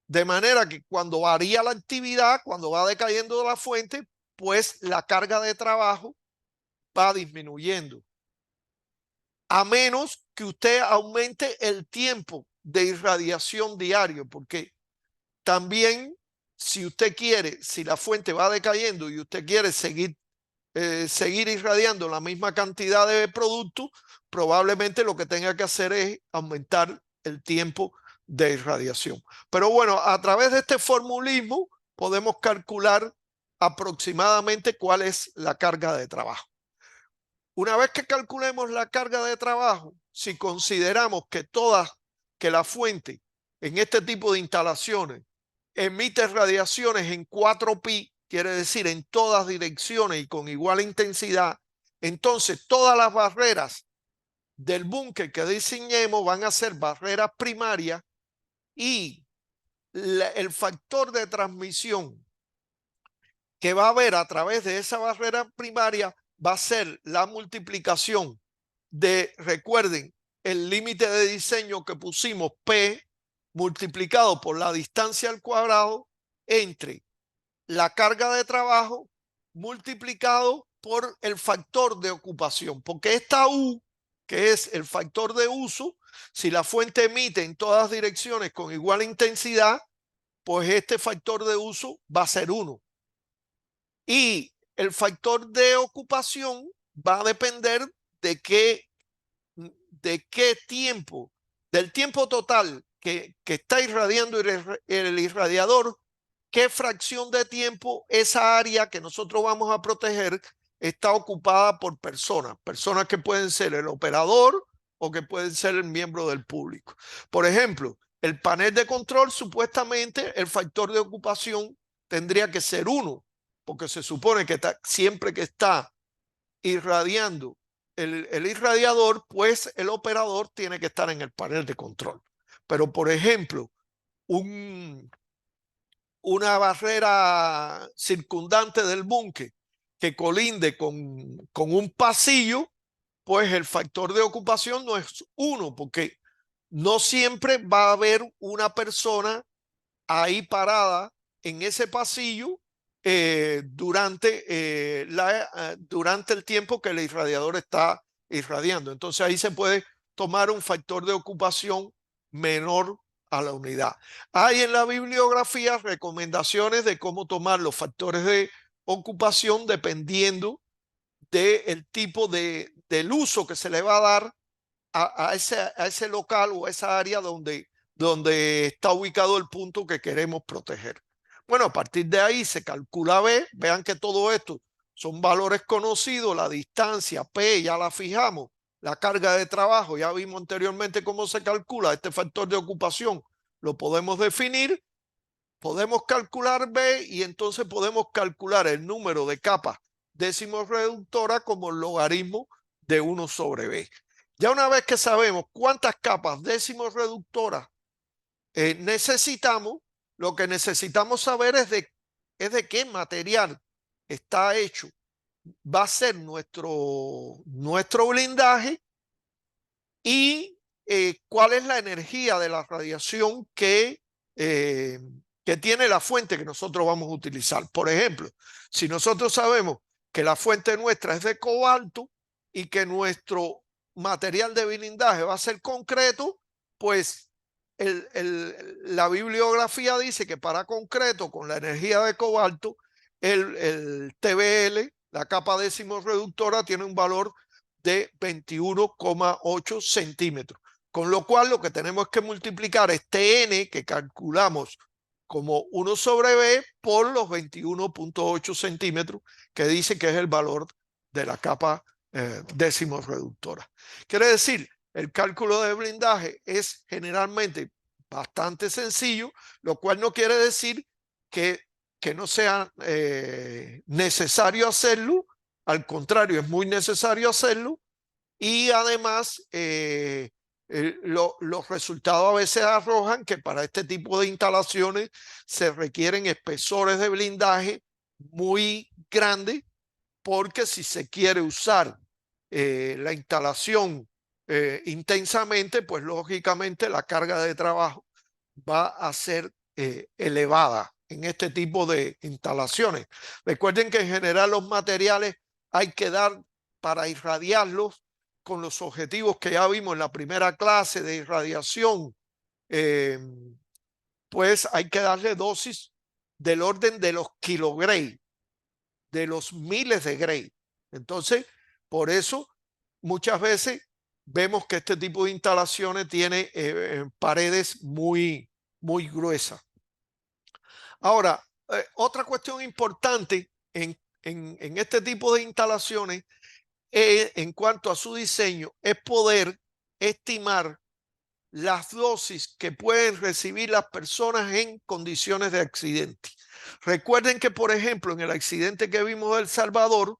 De manera que cuando varía la actividad, cuando va decayendo la fuente, pues la carga de trabajo va disminuyendo. A menos que usted aumente el tiempo de irradiación diario, porque también si usted quiere, si la fuente va decayendo y usted quiere seguir irradiando la misma cantidad de producto, probablemente lo que tenga que hacer es aumentar el tiempo de irradiación. Pero bueno, a través de este formulismo podemos calcular aproximadamente cuál es la carga de trabajo. Una vez que calculemos la carga de trabajo, si consideramos que la fuente en este tipo de instalaciones emite radiaciones en 4pi, quiere decir en todas direcciones y con igual intensidad, entonces todas las barreras del búnker que diseñemos van a ser barreras primarias y el factor de transmisión que va a haber a través de esa barrera primaria va a ser la multiplicación de, recuerden, el límite de diseño que pusimos P multiplicado por la distancia al cuadrado entre la carga de trabajo multiplicado por el factor de ocupación, porque esta U, que es el factor de uso, si la fuente emite en todas direcciones con igual intensidad, pues este factor de uso va a ser 1. Y el factor de ocupación va a depender de qué tiempo, del tiempo total que está irradiando el irradiador, qué fracción de tiempo esa área que nosotros vamos a proteger está ocupada por personas que pueden ser el operador o que pueden ser el miembro del público. Por ejemplo, el panel de control, supuestamente el factor de ocupación tendría que ser 1, porque se supone que siempre que está irradiando el irradiador, pues el operador tiene que estar en el panel de control. Pero, por ejemplo, una barrera circundante del búnker que colinde con un pasillo, pues el factor de ocupación no es 1, porque no siempre va a haber una persona ahí parada en ese pasillo durante el tiempo que el irradiador está irradiando. Entonces ahí se puede tomar un factor de ocupación menor a la unidad. Hay en la bibliografía recomendaciones de cómo tomar los factores de ocupación dependiendo del tipo del uso que se le va a dar a ese local o a esa área donde está ubicado el punto que queremos proteger. Bueno, a partir de ahí se calcula B. Vean que todo esto son valores conocidos. La distancia P ya la fijamos. La carga de trabajo ya vimos anteriormente cómo se calcula. Este factor de ocupación lo podemos definir. Podemos calcular B y entonces podemos calcular el número de capas décimo reductora como el logaritmo de 1 sobre B. Ya una vez que sabemos cuántas capas décimo reductoras necesitamos, lo que necesitamos saber es de qué material está hecho. Va a ser nuestro blindaje y cuál es la energía de la radiación que tiene la fuente que nosotros vamos a utilizar. Por ejemplo, si nosotros sabemos que la fuente nuestra es de cobalto y que nuestro material de blindaje va a ser concreto, pues la bibliografía dice que para concreto, con la energía de cobalto, el TBL, la capa décimo reductora, tiene un valor de 21,8 centímetros. Con lo cual lo que tenemos es que multiplicar este N que calculamos como 1 sobre B por los 21,8 centímetros, que dice que es el valor de la capa décimo reductora. Quiere decir, el cálculo de blindaje es generalmente bastante sencillo, lo cual no quiere decir que no sea necesario hacerlo. Al contrario, es muy necesario hacerlo. Y además, los resultados a veces arrojan que para este tipo de instalaciones se requieren espesores de blindaje muy grandes, porque si se quiere usar la instalación intensamente, pues lógicamente la carga de trabajo va a ser elevada en este tipo de instalaciones. Recuerden que en general los materiales hay que dar para irradiarlos con los objetivos que ya vimos en la primera clase de irradiación, pues hay que darle dosis del orden de los kilogray, de los miles de Gray. Entonces, por eso muchas veces vemos que este tipo de instalaciones tiene paredes muy gruesas. Ahora, otra cuestión importante en este tipo de instalaciones en cuanto a su diseño es poder estimar las dosis que pueden recibir las personas en condiciones de accidente. Recuerden que, por ejemplo, en el accidente que vimos de El Salvador,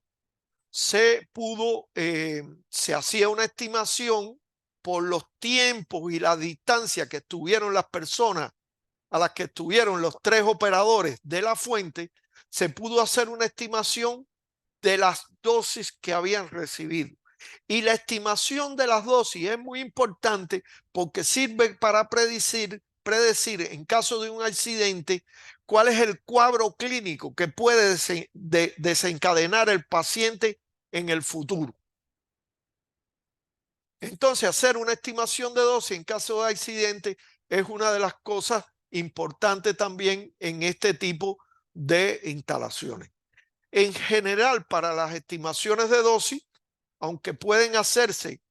se hacía una estimación por los tiempos y la distancia que estuvieron las personas a las que estuvieron los 3 operadores de la fuente, se pudo hacer una estimación de las dosis que habían recibido. Y la estimación de las dosis es muy importante porque sirve para predecir en caso de un accidente cuál es el cuadro clínico que puede desencadenar el paciente en el futuro. Entonces, hacer una estimación de dosis en caso de accidente es una de las cosas importantes también en este tipo de instalaciones. En general, para las estimaciones de dosis, aunque pueden hacerse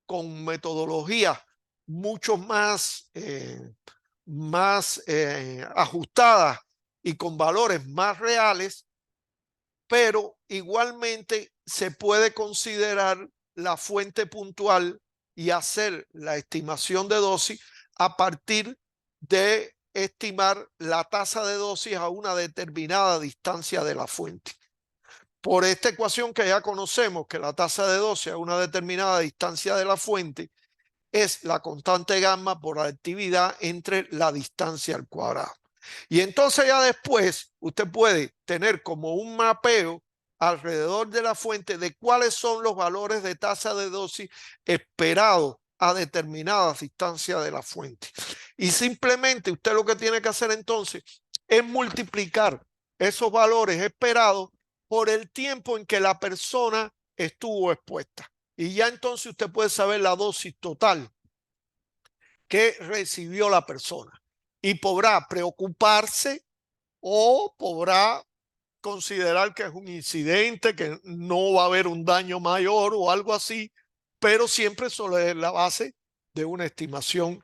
con metodologías mucho más ajustadas y con valores más reales, pero igualmente se puede considerar la fuente puntual y hacer la estimación de dosis a partir de estimar la tasa de dosis a una determinada distancia de la fuente. Por esta ecuación que ya conocemos, que la tasa de dosis a una determinada distancia de la fuente es la constante gamma por la actividad entre la distancia al cuadrado. Y entonces ya después usted puede tener como un mapeo alrededor de la fuente de cuáles son los valores de tasa de dosis esperados a determinadas distancias de la fuente. Y simplemente usted lo que tiene que hacer entonces es multiplicar esos valores esperados por el tiempo en que la persona estuvo expuesta. Y ya entonces usted puede saber la dosis total que recibió la persona. Y podrá preocuparse o podrá considerar que es un incidente, que no va a haber un daño mayor o algo así, pero siempre sobre la base de una estimación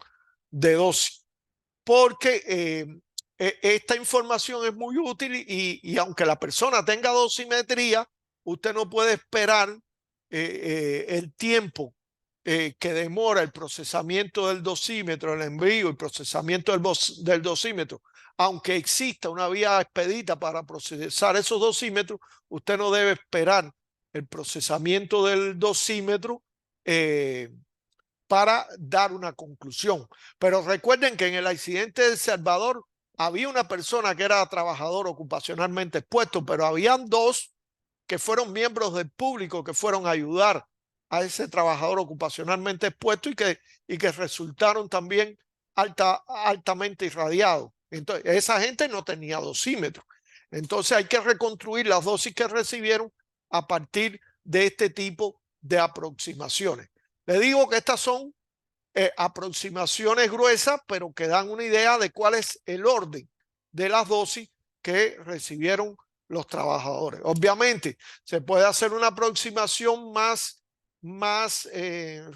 de dosis. Porque esta información es muy útil y aunque la persona tenga dosimetría, usted no puede esperar el tiempo que demora el procesamiento del dosímetro, el envío y procesamiento del dosímetro. Aunque exista una vía expedita para procesar esos dosímetros, usted no debe esperar el procesamiento del dosímetro para dar una conclusión. Pero recuerden que en el accidente de El Salvador había una persona que era trabajador ocupacionalmente expuesto, pero habían 2 que fueron miembros del público que fueron a ayudar a ese trabajador ocupacionalmente expuesto y que resultaron también altamente irradiados. Entonces, esa gente no tenía dosímetro. Entonces hay que reconstruir las dosis que recibieron a partir de este tipo de aproximaciones. Le digo que estas son aproximaciones gruesas, pero que dan una idea de cuál es el orden de las dosis que recibieron los trabajadores. Obviamente, se puede hacer una aproximación más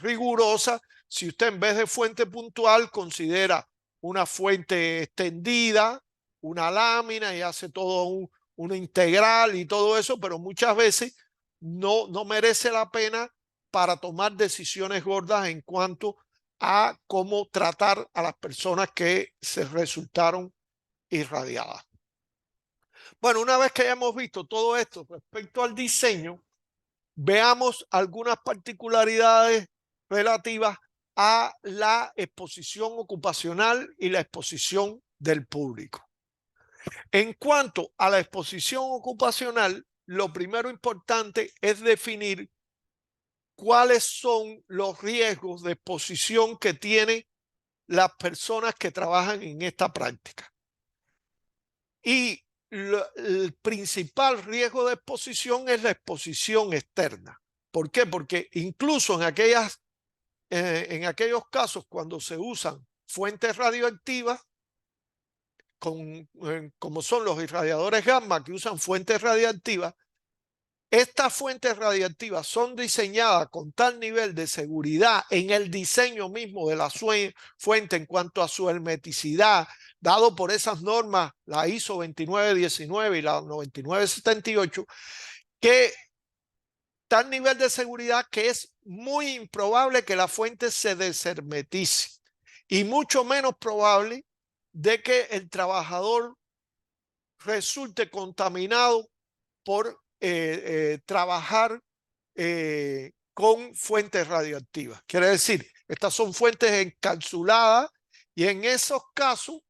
rigurosa si usted en vez de fuente puntual considera una fuente extendida, una lámina y hace todo una integral y todo eso, pero muchas veces no merece la pena para tomar decisiones gordas en cuanto a cómo tratar a las personas que se resultaron irradiadas. Bueno, una vez que hayamos visto todo esto respecto al diseño, veamos algunas particularidades relativas a la exposición ocupacional y la exposición del público. En cuanto a la exposición ocupacional, lo primero importante es definir cuáles son los riesgos de exposición que tienen las personas que trabajan en esta práctica. Y el principal riesgo de exposición es la exposición externa. ¿Por qué? Porque incluso en aquellos casos cuando se usan fuentes radioactivas, como son los irradiadores gamma que usan fuentes radiactivas, estas fuentes radiactivas son diseñadas con tal nivel de seguridad en el diseño mismo de la fuente en cuanto a su hermeticidad, dado por esas normas, la ISO 2919 y la 9978, que tal nivel de seguridad que es muy improbable que la fuente se deshermetice y mucho menos probable de que el trabajador resulte contaminado por trabajar con fuentes radioactivas. Quiere decir, estas son fuentes encapsuladas y en esos casos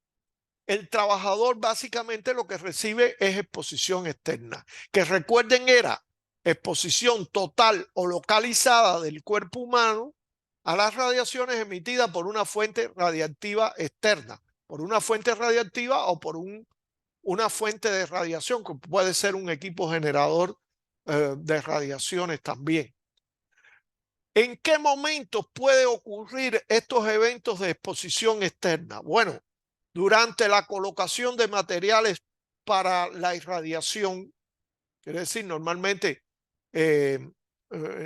el trabajador básicamente lo que recibe es exposición externa, que recuerden era exposición total o localizada del cuerpo humano a las radiaciones emitidas por una fuente radiactiva externa, por una fuente radiactiva o por una fuente de radiación, que puede ser un equipo generador de radiaciones también. ¿En qué momentos puede ocurrir estos eventos de exposición externa? Bueno, durante la colocación de materiales para la irradiación, quiere decir, normalmente,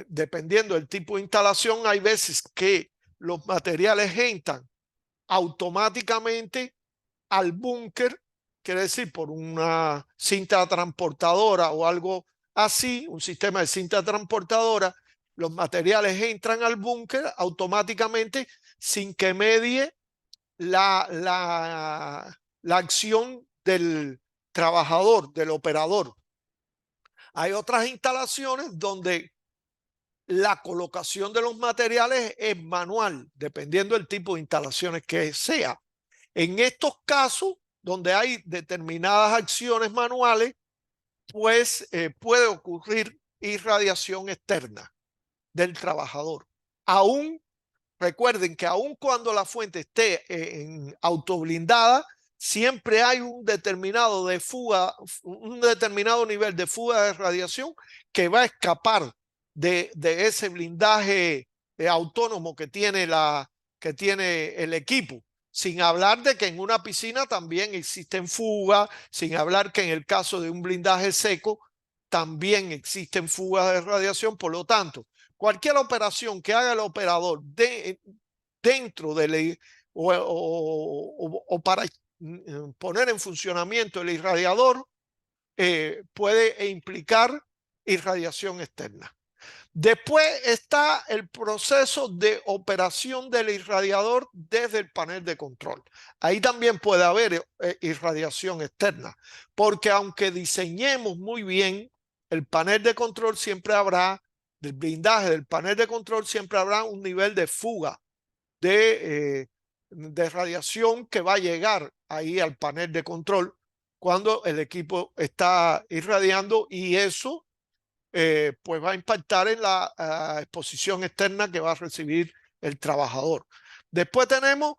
dependiendo del tipo de instalación, hay veces que los materiales entran automáticamente al búnker, quiere decir, por una cinta transportadora o algo así, un sistema de cinta transportadora, los materiales entran al búnker automáticamente sin que medie la acción del trabajador, del operador. Hay otras instalaciones donde la colocación de los materiales es manual, dependiendo del tipo de instalaciones que sea. En estos casos, donde hay determinadas acciones manuales, pues puede ocurrir irradiación externa del trabajador. Recuerden que aun cuando la fuente esté en autoblindada, siempre hay un determinado nivel de fuga de radiación que va a escapar de ese blindaje autónomo que tiene el equipo. Sin hablar de que en una piscina también existen fugas, sin hablar que en el caso de un blindaje seco también existen fugas de radiación. Por lo tanto, cualquier operación que haga el operador dentro del o para poner en funcionamiento el irradiador puede implicar irradiación externa. Después está el proceso de operación del irradiador desde el panel de control. Ahí también puede haber irradiación externa, porque aunque diseñemos muy bien el panel de control, siempre habrá, del blindaje del panel de control, siempre habrá un nivel de fuga de radiación que va a llegar ahí al panel de control cuando el equipo está irradiando, y eso pues va a impactar en la exposición externa que va a recibir el trabajador. Después tenemos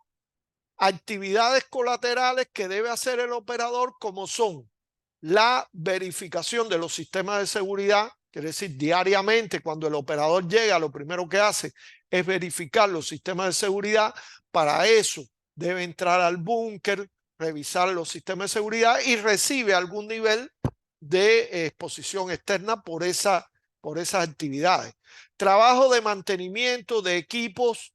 actividades colaterales que debe hacer el operador, como son la verificación de los sistemas de seguridad, quiere decir diariamente cuando el operador llega, lo primero que hace es verificar los sistemas de seguridad. Para eso debe entrar al búnker, revisar los sistemas de seguridad y recibe algún nivel de exposición externa por esas actividades. Trabajo de mantenimiento de equipos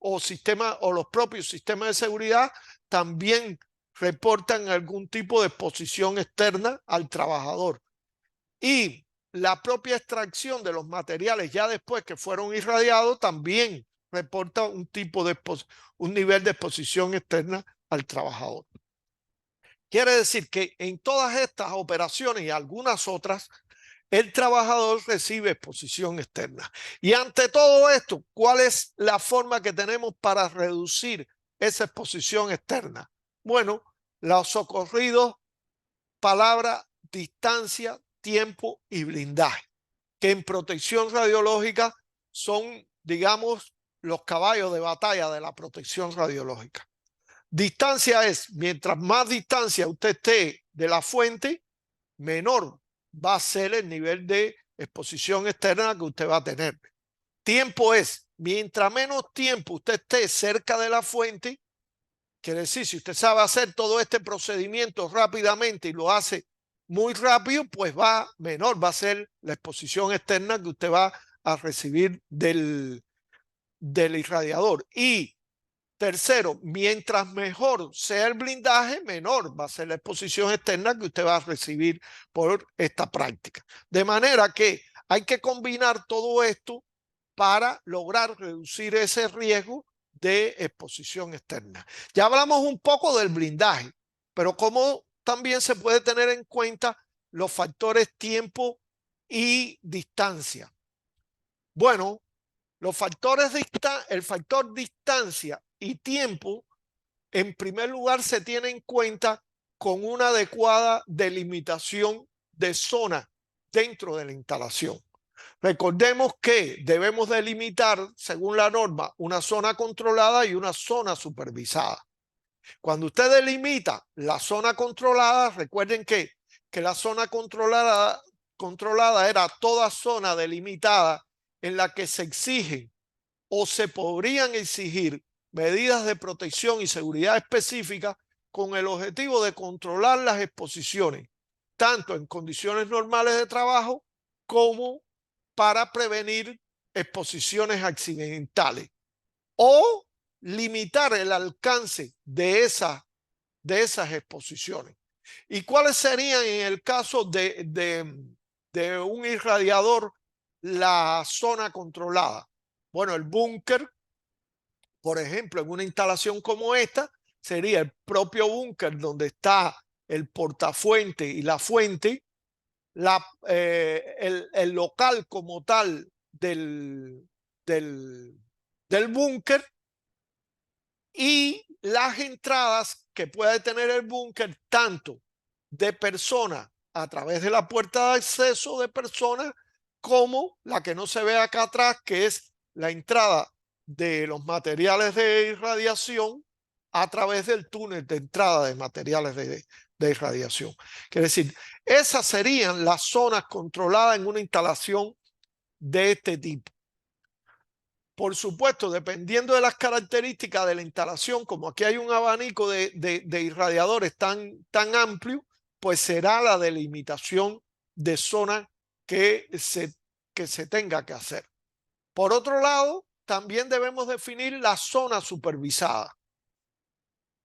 o los propios sistemas de seguridad también reportan algún tipo de exposición externa al trabajador. Y la propia extracción de los materiales ya después que fueron irradiados también reporta un nivel de exposición externa al trabajador. Quiere decir que en todas estas operaciones y algunas otras, el trabajador recibe exposición externa. Y ante todo esto, ¿cuál es la forma que tenemos para reducir esa exposición externa? Bueno, los socorridos, palabra, distancia, tiempo y blindaje, que en protección radiológica son, digamos, los caballos de batalla de la protección radiológica. Distancia es, mientras más distancia usted esté de la fuente, menor va a ser el nivel de exposición externa que usted va a tener. Tiempo es, mientras menos tiempo usted esté cerca de la fuente, quiere decir, si usted sabe hacer todo este procedimiento rápidamente y lo hace muy rápido, pues menor va a ser la exposición externa que usted va a recibir del irradiador. Y tercero, mientras mejor sea el blindaje, menor va a ser la exposición externa que usted va a recibir por esta práctica. De manera que hay que combinar todo esto para lograr reducir ese riesgo de exposición externa. Ya hablamos un poco del blindaje, pero cómo también se puede tener en cuenta los factores tiempo y distancia. Bueno, el factor distancia y tiempo, en primer lugar, se tiene en cuenta con una adecuada delimitación de zona dentro de la instalación. Recordemos que debemos delimitar, según la norma, una zona controlada y una zona supervisada. Cuando usted delimita la zona controlada, recuerden que la zona controlada era toda zona delimitada en la que se exigen o se podrían exigir medidas de protección y seguridad específicas con el objetivo de controlar las exposiciones, tanto en condiciones normales de trabajo como para prevenir exposiciones accidentales o limitar el alcance de esas exposiciones. ¿Y cuáles serían en el caso de un irradiador la zona controlada? Bueno, el búnker, por ejemplo, en una instalación como esta, sería el propio búnker donde está el portafuente y la fuente, el local como tal del búnker y las entradas que puede tener el búnker tanto de personas a través de la puerta de acceso de personas como la que no se ve acá atrás, que es la entrada de los materiales de irradiación a través del túnel de entrada de materiales de irradiación. Quiere decir, esas serían las zonas controladas en una instalación de este tipo. Por supuesto, dependiendo de las características de la instalación, como aquí hay un abanico de irradiadores tan amplio, pues será la delimitación de zona que se tenga que hacer. Por otro lado, también debemos definir la zona supervisada,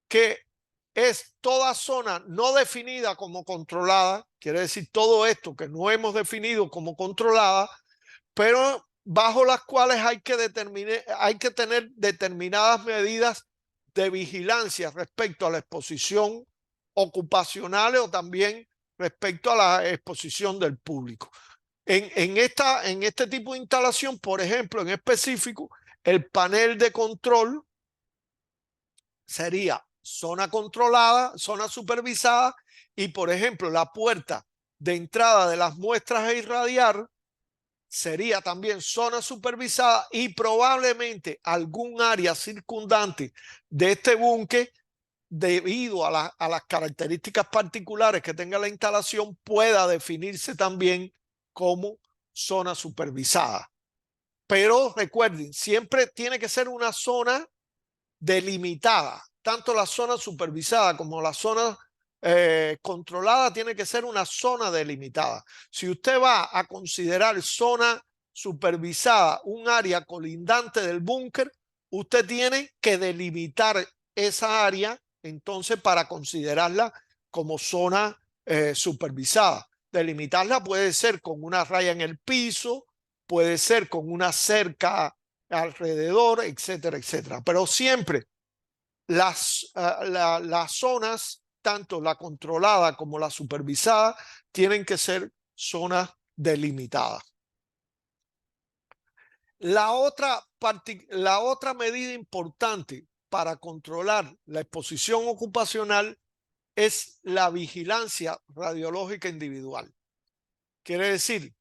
que es toda zona no definida como controlada, quiere decir todo esto que no hemos definido como controlada, pero bajo las cuales hay que tener determinadas medidas de vigilancia respecto a la exposición ocupacional o también respecto a la exposición del público. En este tipo de instalación, por ejemplo, en específico, el panel de control sería zona controlada, zona supervisada y, por ejemplo, la puerta de entrada de las muestras a irradiar sería también zona supervisada y probablemente algún área circundante de este búnker, debido a las características particulares que tenga la instalación, pueda definirse también como zona supervisada. Pero recuerden, siempre tiene que ser una zona delimitada. Tanto la zona supervisada como la zona controlada tiene que ser una zona delimitada. Si usted va a considerar zona supervisada un área colindante del búnker, usted tiene que delimitar esa área entonces para considerarla como zona supervisada. Delimitarla puede ser con una raya en el piso, puede ser con una cerca alrededor, etcétera, etcétera. Pero siempre las zonas, tanto la controlada como la supervisada, tienen que ser zonas delimitadas. La otra medida importante para controlar la exposición ocupacional es la vigilancia radiológica individual. Quiere decir,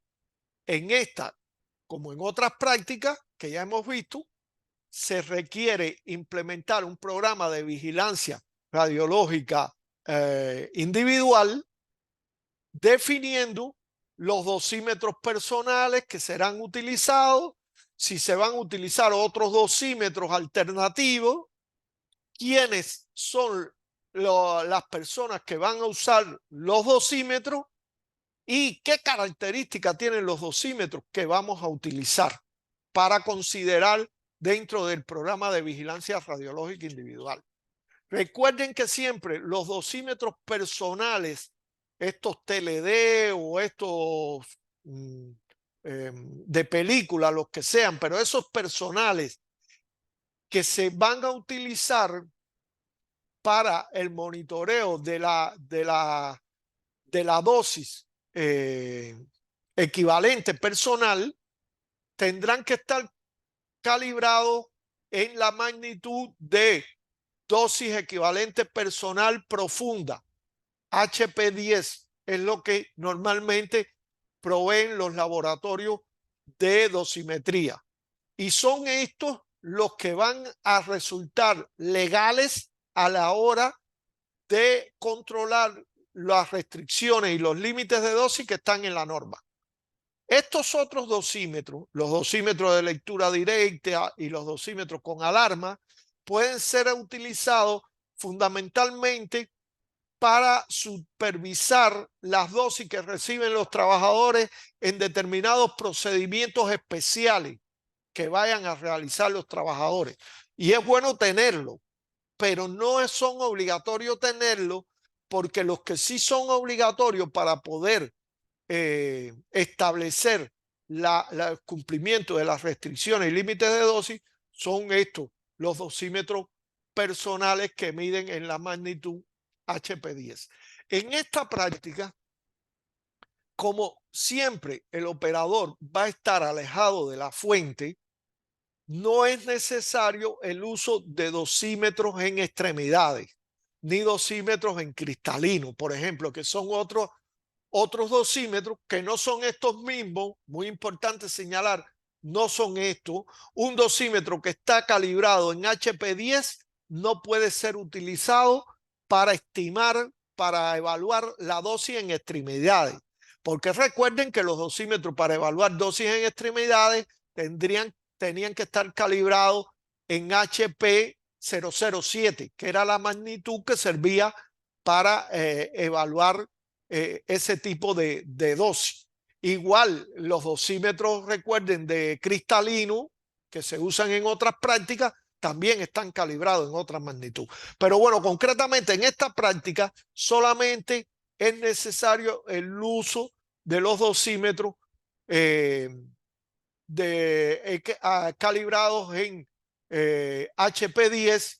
en esta, como en otras prácticas que ya hemos visto, se requiere implementar un programa de vigilancia radiológica individual, definiendo los dosímetros personales que serán utilizados, si se van a utilizar otros dosímetros alternativos, quiénes son las personas que van a usar los dosímetros y qué características tienen los dosímetros que vamos a utilizar para considerar dentro del programa de vigilancia radiológica individual. Recuerden que siempre los dosímetros personales, estos TLD o estos de película, los que sean, pero esos personales que se van a utilizar para el monitoreo de la dosis equivalente personal, tendrán que estar calibrados en la magnitud de dosis equivalente personal profunda. HP10 es lo que normalmente proveen los laboratorios de dosimetría. Y son estos los que van a resultar legales a la hora de controlar las restricciones y los límites de dosis que están en la norma. Estos otros dosímetros, los dosímetros de lectura directa y los dosímetros con alarma, pueden ser utilizados fundamentalmente para supervisar las dosis que reciben los trabajadores en determinados procedimientos especiales que vayan a realizar los trabajadores. Y es bueno tenerlo, pero no son obligatorios tenerlo, porque los que sí son obligatorios para poder establecer el cumplimiento de las restricciones y límites de dosis son estos, los dosímetros personales que miden en la magnitud HP10. En esta práctica, como siempre el operador va a estar alejado de la fuente, no es necesario el uso de dosímetros en extremidades, ni dosímetros en cristalino, por ejemplo, que son otros dosímetros que no son estos mismos. Muy importante señalar, no son estos. Un dosímetro que está calibrado en HP10 no puede ser utilizado para estimar, para evaluar la dosis en extremidades, porque recuerden que los dosímetros para evaluar dosis en extremidades tenían que estar calibrados en HP 007, que era la magnitud que servía para evaluar ese tipo de dosis. Igual los dosímetros, recuerden, de cristalino que se usan en otras prácticas, también están calibrados en otra magnitud. Pero bueno, concretamente en esta práctica solamente es necesario el uso de los dosímetros calibrados en HP10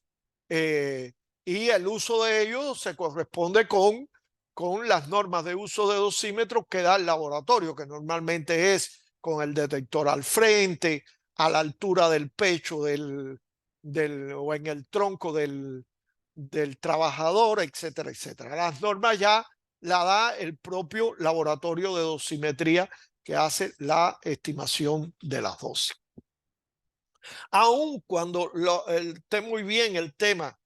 y el uso de ellos se corresponde con las normas de uso de dosímetros que da el laboratorio, que normalmente es con el detector al frente, a la altura del pecho o en el tronco del trabajador, etcétera, etcétera. Las normas ya la da el propio laboratorio de dosimetría que hace la estimación de las dosis. Aun cuando esté muy bien el tema.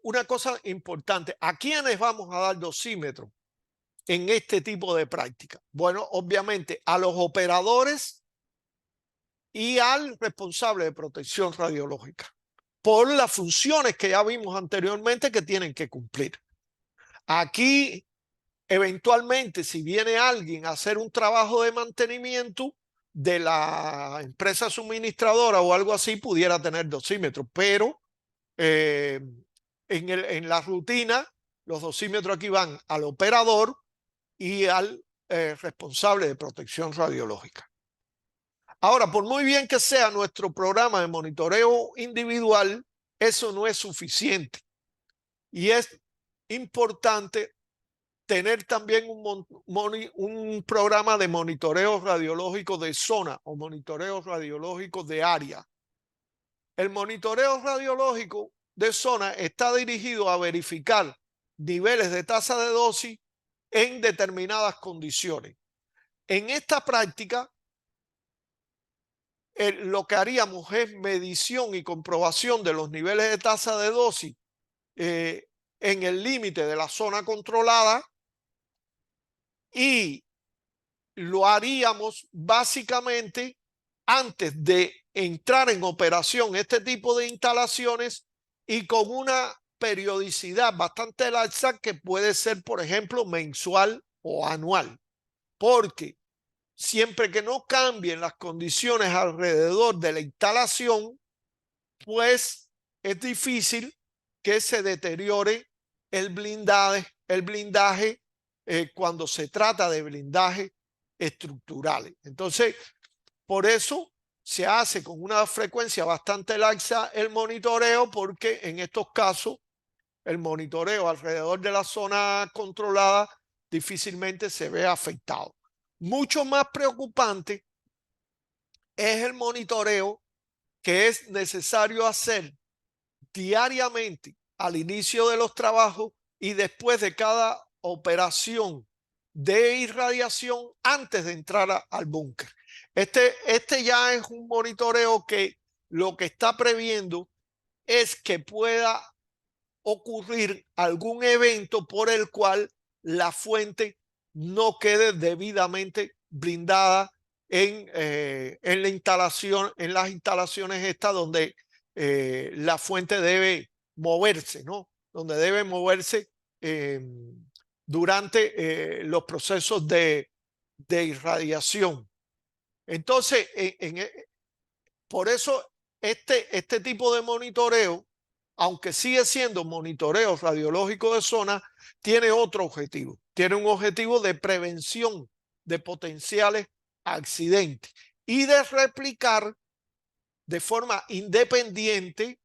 Una cosa importante, ¿a quiénes vamos a dar dosímetros? en este tipo de práctica? Bueno, obviamente a los operadores y al responsable de protección radiológica, por las funciones que ya vimos anteriormente que tienen que cumplir. Aquí, eventualmente, si viene alguien a hacer un trabajo de mantenimiento de la empresa suministradora o algo así, pudiera tener dosímetros, pero en la rutina, los dosímetros aquí van al operador y al responsable de protección radiológica. Ahora, por muy bien que sea nuestro programa de monitoreo individual, eso no es suficiente. Y es importante tener también un programa de monitoreo radiológico de zona o monitoreo radiológico de área. El monitoreo radiológico de zona está dirigido a verificar niveles de tasa de dosis en determinadas condiciones. En esta práctica, lo que haríamos es medición y comprobación de los niveles de tasa de dosis en el límite de la zona controlada, y lo haríamos básicamente antes de entrar en operación este tipo de instalaciones y con una periodicidad bastante laxa que puede ser, por ejemplo, mensual o anual, porque siempre que no cambien las condiciones alrededor de la instalación, pues es difícil que se deteriore el blindaje cuando se trata de blindaje estructurales. Entonces, por eso se hace con una frecuencia bastante laxa el monitoreo, porque en estos casos el monitoreo alrededor de la zona controlada difícilmente se ve afectado. Mucho más preocupante es el monitoreo que es necesario hacer diariamente al inicio de los trabajos y después de cada operación de irradiación antes de entrar al búnker. Este ya es un monitoreo que lo que está previendo es que pueda ocurrir algún evento por el cual la fuente no quede debidamente blindada en la instalación, en las instalaciones estas donde la fuente debe moverse, ¿no? Donde debe moverse durante los procesos de irradiación. Entonces, por eso este tipo de monitoreo, aunque sigue siendo monitoreo radiológico de zona, tiene otro objetivo. Tiene un objetivo de prevención de potenciales accidentes y de replicar de forma independiente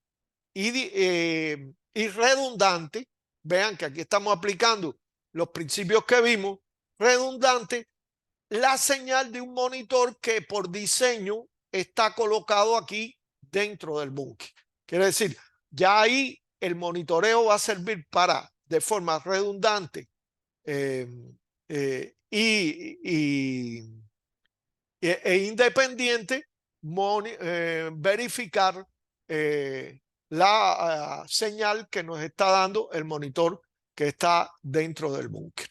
y redundante. Vean que aquí estamos aplicando los principios que vimos, redundante, la señal de un monitor que por diseño está colocado aquí dentro del búnker. Quiere decir, ya ahí el monitoreo va a servir para, de forma redundante e independiente, verificar la señal que nos está dando el monitor que está dentro del búnker.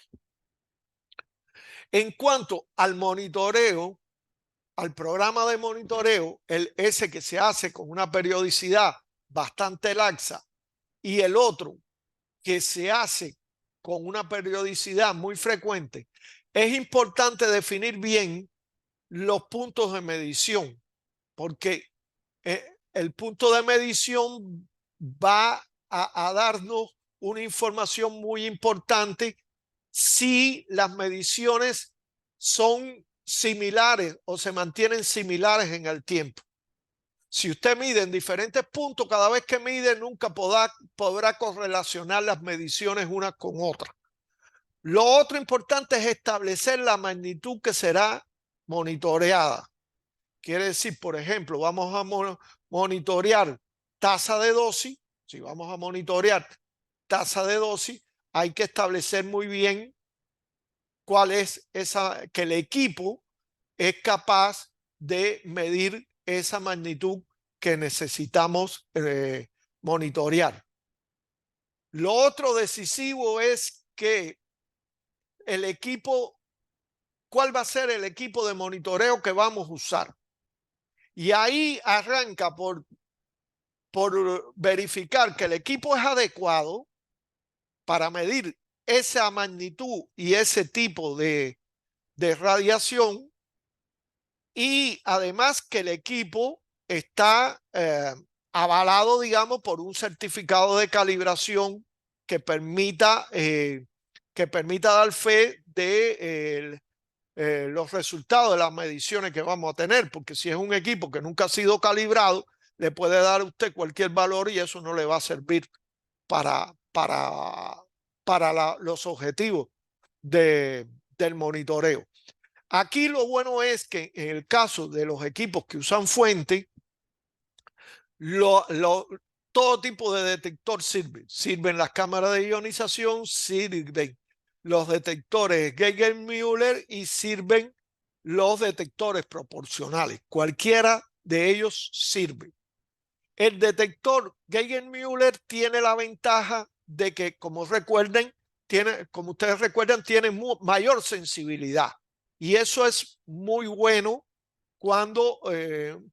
En cuanto al monitoreo, al programa de monitoreo, ese que se hace con una periodicidad bastante laxa y el otro que se hace con una periodicidad muy frecuente, es importante definir bien los puntos de medición, porque el punto de medición va a darnos una información muy importante si las mediciones son similares o se mantienen similares en el tiempo. Si usted mide en diferentes puntos, cada vez que mide nunca podrá correlacionar las mediciones unas con otras. Lo otro importante es establecer la magnitud que será monitoreada. Quiere decir, por ejemplo, vamos a monitorear tasa de dosis. Si vamos a monitorear tasa de dosis, hay que establecer muy bien cuál es esa, que el equipo es capaz de medir esa magnitud que necesitamos monitorear. Lo otro decisivo es que el equipo, cuál va a ser el equipo de monitoreo que vamos a usar. Y ahí arranca por verificar que el equipo es adecuado para medir esa magnitud y ese tipo de radiación, y además que el equipo está avalado, digamos, por un certificado de calibración que permita dar fe de los resultados de las mediciones que vamos a tener, porque si es un equipo que nunca ha sido calibrado, le puede dar a usted cualquier valor y eso no le va a servir para los objetivos del monitoreo. Aquí lo bueno es que en el caso de los equipos que usan fuente, todo tipo de detector sirve. Sirven las cámaras de ionización, sirven los detectores Geiger-Müller y sirven los detectores proporcionales. Cualquiera de ellos sirve. El detector Geiger-Müller tiene la ventaja de que, como ustedes recuerdan, tiene mayor sensibilidad. Y eso es muy bueno cuando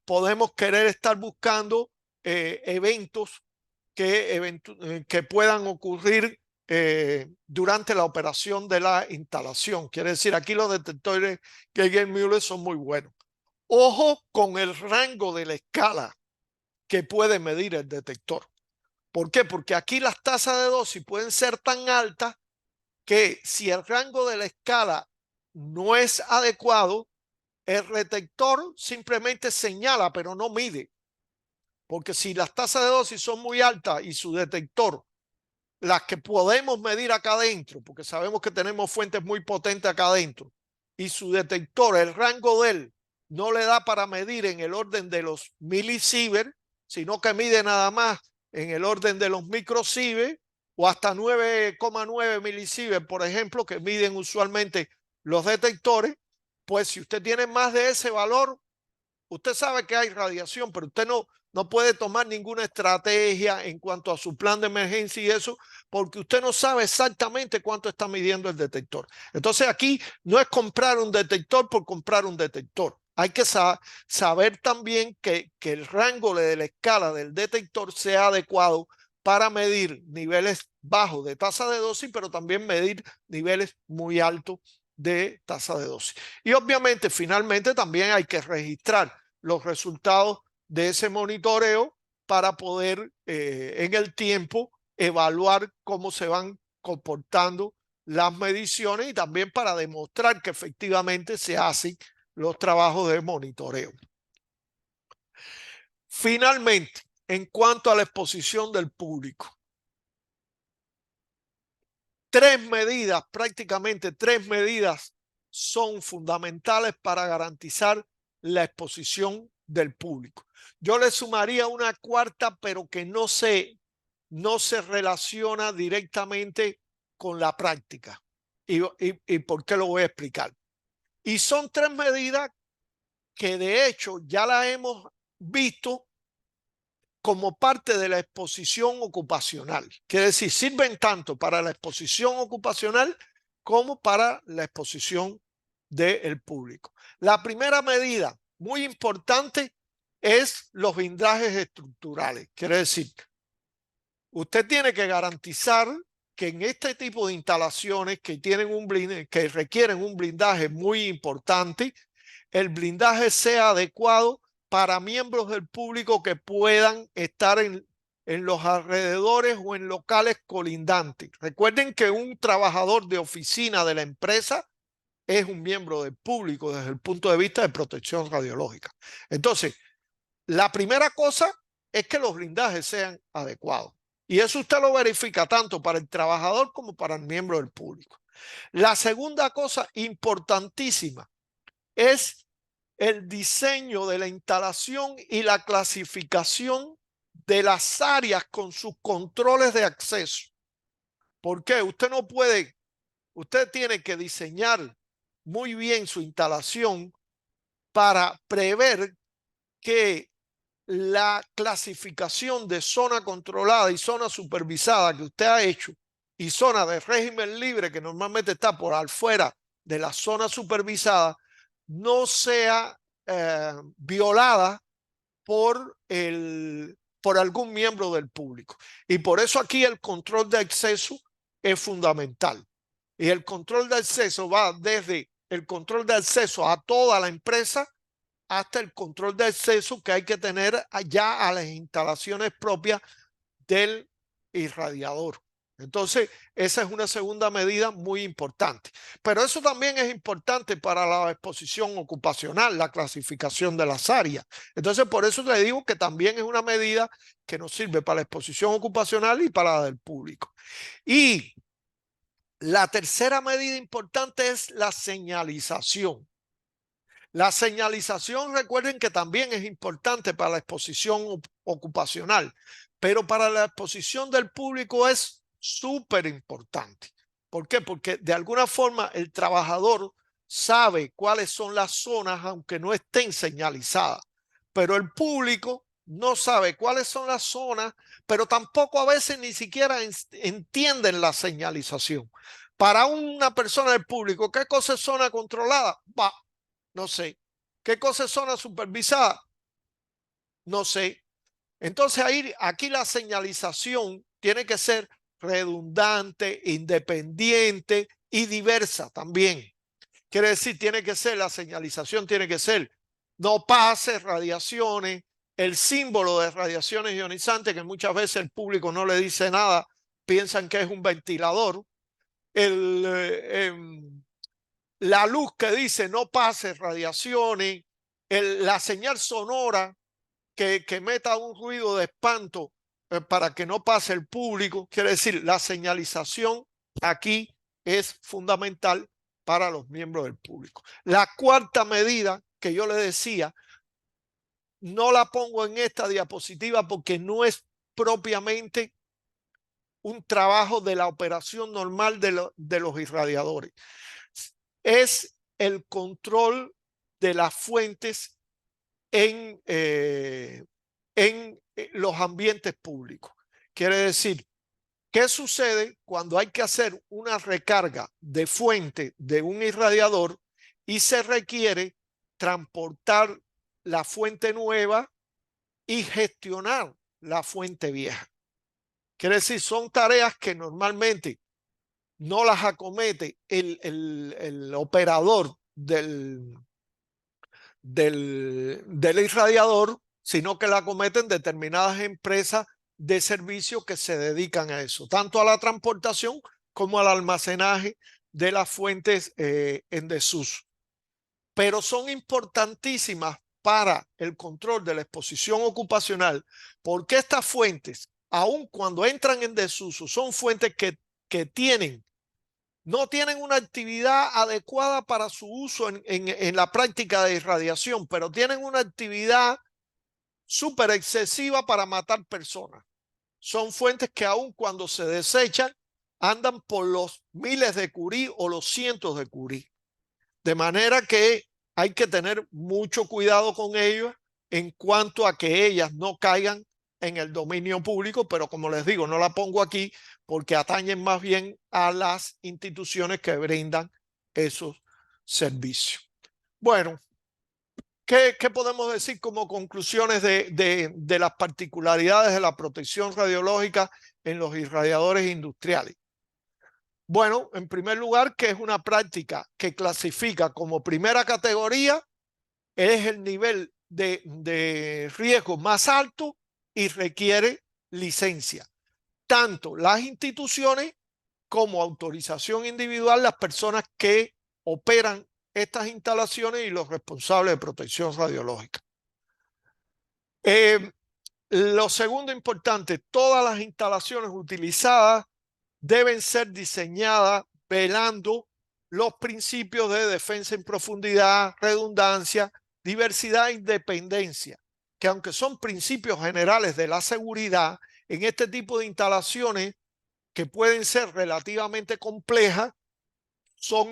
podemos querer estar buscando eventos que puedan ocurrir durante la operación de la instalación. Quiere decir, aquí los detectores Geiger-Müller son muy buenos. Ojo con el rango de la escala que puede medir el detector. ¿Por qué? Porque aquí las tasas de dosis pueden ser tan altas que si el rango de la escala no es adecuado, el detector simplemente señala, pero no mide. Porque si las tasas de dosis son muy altas y su detector, las que podemos medir acá adentro, porque sabemos que tenemos fuentes muy potentes acá adentro, y su detector, el rango de él, no le da para medir en el orden de los milisievert, sino que mide nada más en el orden de los microsievert o hasta 9,9 milisievert, por ejemplo, que miden usualmente los detectores. Pues si usted tiene más de ese valor, usted sabe que hay radiación, pero usted no puede tomar ninguna estrategia en cuanto a su plan de emergencia y eso, porque usted no sabe exactamente cuánto está midiendo el detector. Entonces aquí no es comprar un detector por comprar un detector. Hay que saber también que el rango de la escala del detector sea adecuado para medir niveles bajos de tasa de dosis, pero también medir niveles muy altos de tasa de dosis. Y obviamente, finalmente, también hay que registrar los resultados de ese monitoreo para poder en el tiempo evaluar cómo se van comportando las mediciones y también para demostrar que efectivamente se hacen los trabajos de monitoreo. Finalmente, en cuanto a la exposición del público, prácticamente tres medidas son fundamentales para garantizar la exposición del público. Yo le sumaría una cuarta, pero que no se relaciona directamente con la práctica. ¿Y por qué lo voy a explicar? Y son tres medidas que de hecho ya las hemos visto como parte de la exposición ocupacional. Quiere decir, sirven tanto para la exposición ocupacional como para la exposición del público. La primera medida, muy importante, es los blindajes estructurales. Quiere decir, usted tiene que garantizar que en este tipo de instalaciones que requieren un blindaje muy importante, el blindaje sea adecuado para miembros del público que puedan estar en los alrededores o en locales colindantes. Recuerden que un trabajador de oficina de la empresa es un miembro del público desde el punto de vista de protección radiológica. Entonces, la primera cosa es que los blindajes sean adecuados. Y eso usted lo verifica tanto para el trabajador como para el miembro del público. La segunda cosa importantísima es el diseño de la instalación y la clasificación de las áreas con sus controles de acceso. ¿Por qué? Usted tiene que diseñar muy bien su instalación para prever que la clasificación de zona controlada y zona supervisada que usted ha hecho y zona de régimen libre, que normalmente está por afuera de la zona supervisada, no sea violada por algún miembro del público. Y por eso aquí el control de acceso es fundamental. Y el control de acceso va desde el control de acceso a toda la empresa hasta el control de acceso que hay que tener allá a las instalaciones propias del irradiador. Entonces, esa es una segunda medida muy importante. Pero eso también es importante para la exposición ocupacional, la clasificación de las áreas. Entonces, por eso le digo que también es una medida que nos sirve para la exposición ocupacional y para la del público. Y la tercera medida importante es la señalización. La señalización, recuerden que también es importante para la exposición ocupacional, pero para la exposición del público es súper importante. ¿Por qué? Porque de alguna forma el trabajador sabe cuáles son las zonas aunque no estén señalizadas, pero el público no sabe cuáles son las zonas, pero tampoco a veces ni siquiera entienden la señalización. Para una persona del público, ¿qué cosa es zona controlada? Va, no sé. ¿Qué cosa es zona supervisada? No sé. Entonces aquí la señalización tiene que ser redundante, independiente y diversa también. Quiere decir, la señalización tiene que ser no pases, radiaciones, el símbolo de radiaciones ionizantes, que muchas veces el público no le dice nada, piensan que es un ventilador. La luz que dice no pases radiaciones, la señal sonora que meta un ruido de espanto para que no pase el público. Quiere decir, la señalización aquí es fundamental para los miembros del público. La cuarta medida que yo le decía, no la pongo en esta diapositiva porque no es propiamente un trabajo de la operación normal de los irradiadores. Es el control de las fuentes en los ambientes públicos. Quiere decir, ¿qué sucede cuando hay que hacer una recarga de fuente de un irradiador y se requiere transportar la fuente nueva y gestionar la fuente vieja? Quiere decir, son tareas que normalmente no las acomete el operador del irradiador, sino que la cometen determinadas empresas de servicio que se dedican a eso, tanto a la transportación como al almacenaje de las fuentes en desuso. Pero son importantísimas para el control de la exposición ocupacional, porque estas fuentes, aun cuando entran en desuso, son fuentes que no tienen una actividad adecuada para su uso en la práctica de irradiación, pero tienen una actividad súper excesiva para matar personas. Son fuentes que aun cuando se desechan, andan por los miles de Curie o los cientos de Curie. De manera que hay que tener mucho cuidado con ellos en cuanto a que ellas no caigan en el dominio público, pero como les digo, no la pongo aquí porque atañen más bien a las instituciones que brindan esos servicios. Bueno, ¿qué podemos decir como conclusiones de las particularidades de la protección radiológica en los irradiadores industriales? Bueno, en primer lugar, que es una práctica que clasifica como primera categoría, es el nivel de riesgo más alto y requiere licencia. Tanto las instituciones como autorización individual, las personas que operan estas instalaciones y los responsables de protección radiológica. Lo segundo importante, todas las instalaciones utilizadas deben ser diseñadas velando los principios de defensa en profundidad, redundancia, diversidad e independencia, que aunque son principios generales de la seguridad, en este tipo de instalaciones que pueden ser relativamente complejas, son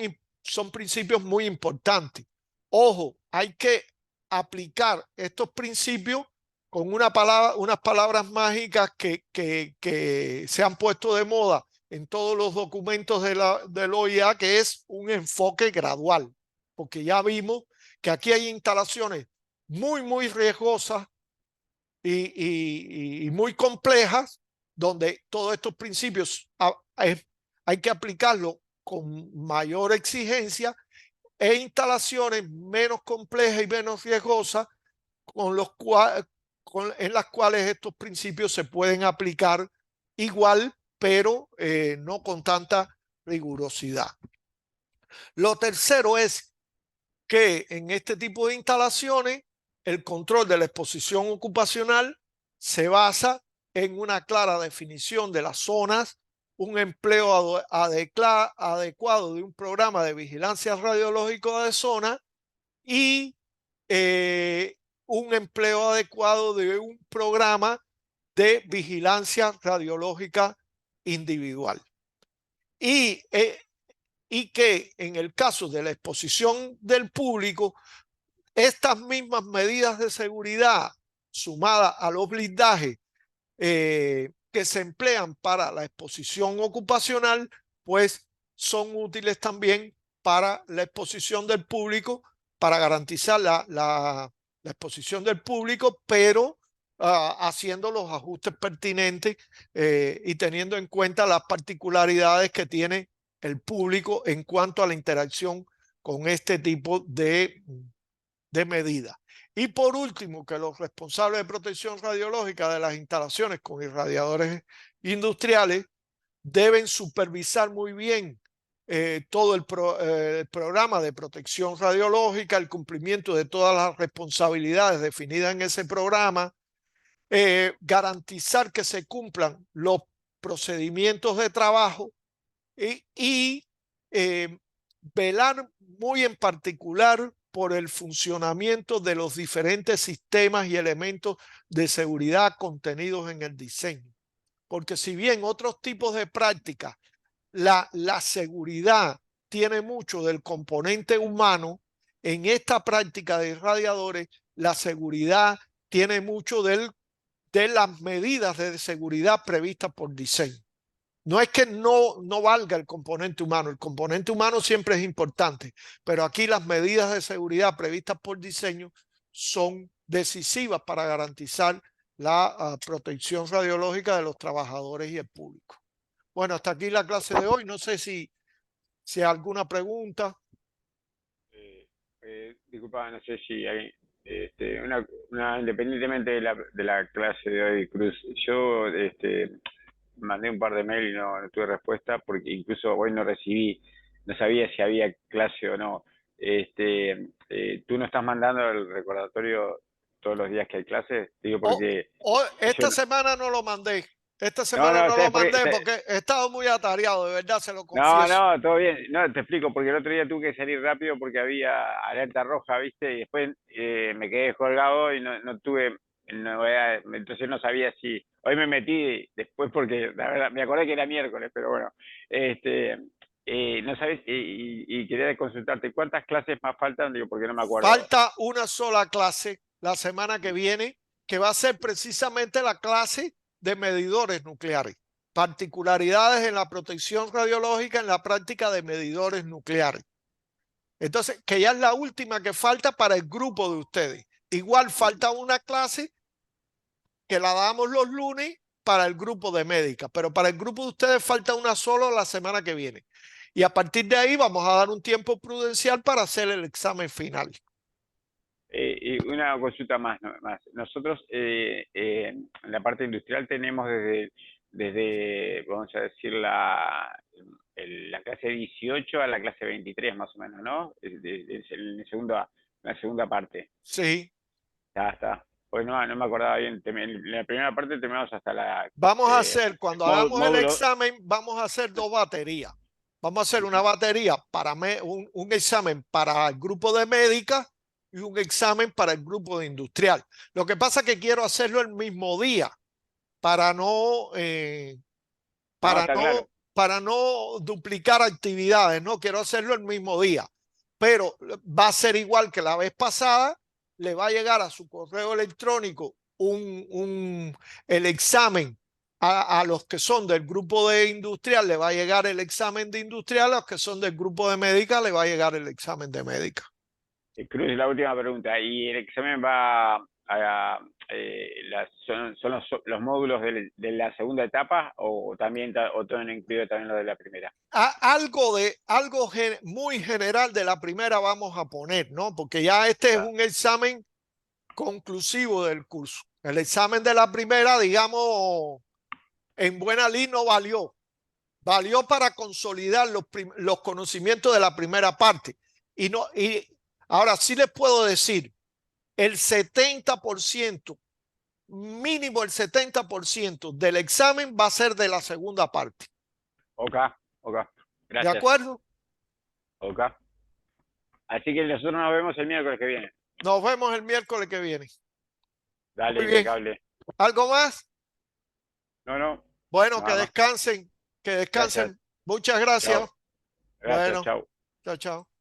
principios muy importantes. Ojo, hay que aplicar estos principios con unas palabras mágicas que se han puesto de moda en todos los documentos del OIA, que es un enfoque gradual, porque ya vimos que aquí hay instalaciones muy riesgosas y muy complejas, donde todos estos principios hay que aplicarlos con mayor exigencia, e instalaciones menos complejas y menos riesgosas en las cuales estos principios se pueden aplicar igual, pero no con tanta rigurosidad. Lo tercero es que en este tipo de instalaciones el control de la exposición ocupacional se basa en una clara definición de las zonas, un empleo adecuado de un programa de vigilancia radiológica de zona y un empleo adecuado de un programa de vigilancia radiológica individual. Y que en el caso de la exposición del público, estas mismas medidas de seguridad sumadas a los blindajes que se emplean para la exposición ocupacional, pues son útiles también para la exposición del público, para garantizar la exposición del público, pero haciendo los ajustes pertinentes y teniendo en cuenta las particularidades que tiene el público en cuanto a la interacción con este tipo de medidas. Y por último, que los responsables de protección radiológica de las instalaciones con irradiadores industriales deben supervisar muy bien todo el programa de protección radiológica, el cumplimiento de todas las responsabilidades definidas en ese programa, garantizar que se cumplan los procedimientos de trabajo y velar muy en particular por el funcionamiento de los diferentes sistemas y elementos de seguridad contenidos en el diseño. Porque si bien otros tipos de prácticas, la seguridad tiene mucho del componente humano, en esta práctica de irradiadores, la seguridad tiene mucho de las medidas de seguridad previstas por diseño. No es que no valga el componente humano siempre es importante, pero aquí las medidas de seguridad previstas por diseño son decisivas para garantizar la protección radiológica de los trabajadores y el público. Bueno, hasta aquí la clase de hoy. No sé si hay alguna pregunta. Disculpa, no sé si hay independientemente de la clase de hoy, Cruz, yo mandé un par de mails y no tuve respuesta porque incluso hoy no sabía si había clase o no. ¿Tú no estás mandando el recordatorio todos los días que hay clase? Digo porque yo Esta semana no lo mandé. Esta no, semana no, no lo ¿sabes por qué? mandé porque he estado muy atareado, de verdad, se lo No, confieso. no, todo bien. No, te explico, porque el otro día tuve que salir rápido porque había alerta roja, ¿viste? Y después me quedé colgado y no tuve novedad. Entonces no sabía si... Hoy me metí después porque la verdad me acordé que era miércoles, pero bueno. No sabes, y quería consultarte, ¿cuántas clases más faltan? Digo, porque no me acuerdo. Falta una sola clase la semana que viene, que va a ser precisamente la clase de medidores nucleares, particularidades en la protección radiológica en la práctica de medidores nucleares. Entonces, que ya es la última que falta para el grupo de ustedes. Igual falta una clase que la damos los lunes para el grupo de médicas, pero para el grupo de ustedes falta una sola la semana que viene. Y a partir de ahí vamos a dar un tiempo prudencial para hacer el examen final. Y una consulta más. Nosotros en la parte industrial tenemos vamos a decir, la clase 18 a la clase 23 más o menos, ¿no? En la segunda parte. Sí. Está. Pues no me acordaba bien. En la primera parte terminamos hasta Vamos a hacer, cuando hagamos el módulo. examen, vamos a hacer dos baterías. Vamos a hacer una batería para un examen para el grupo de médica y un examen para el grupo de industrial. Lo que pasa es que quiero hacerlo el mismo día para no, No, está claro. para no duplicar actividades, no quiero hacerlo el mismo día, pero va a ser igual que la vez pasada, le va a llegar a su correo electrónico el examen A los que son del grupo de industrial le va a llegar el examen de industrial, a los que son del grupo de médica le va a llegar el examen de médica. Cruz, la última pregunta. ¿Y el examen va a, son los módulos de la segunda etapa o también o todo incluido también lo de la primera? Algo muy general de la primera vamos a poner, ¿no? Porque ya este es un examen conclusivo del curso. El examen de la primera, digamos, en buena ley no valió. Valió para consolidar los conocimientos de la primera parte. Y ahora sí les puedo decir, el 70%, mínimo el 70% del examen va a ser de la segunda parte. Ok, ok. ¿De Gracias. acuerdo? Ok. Así que nosotros nos vemos el miércoles que viene. Nos vemos el miércoles que viene. Dale, Muy bien. impecable. ¿Algo más? No, no, Bueno, que nada más. descansen, que Gracias. descansen. Muchas gracias. Chao. Gracias, Bueno, chao. chao, chao.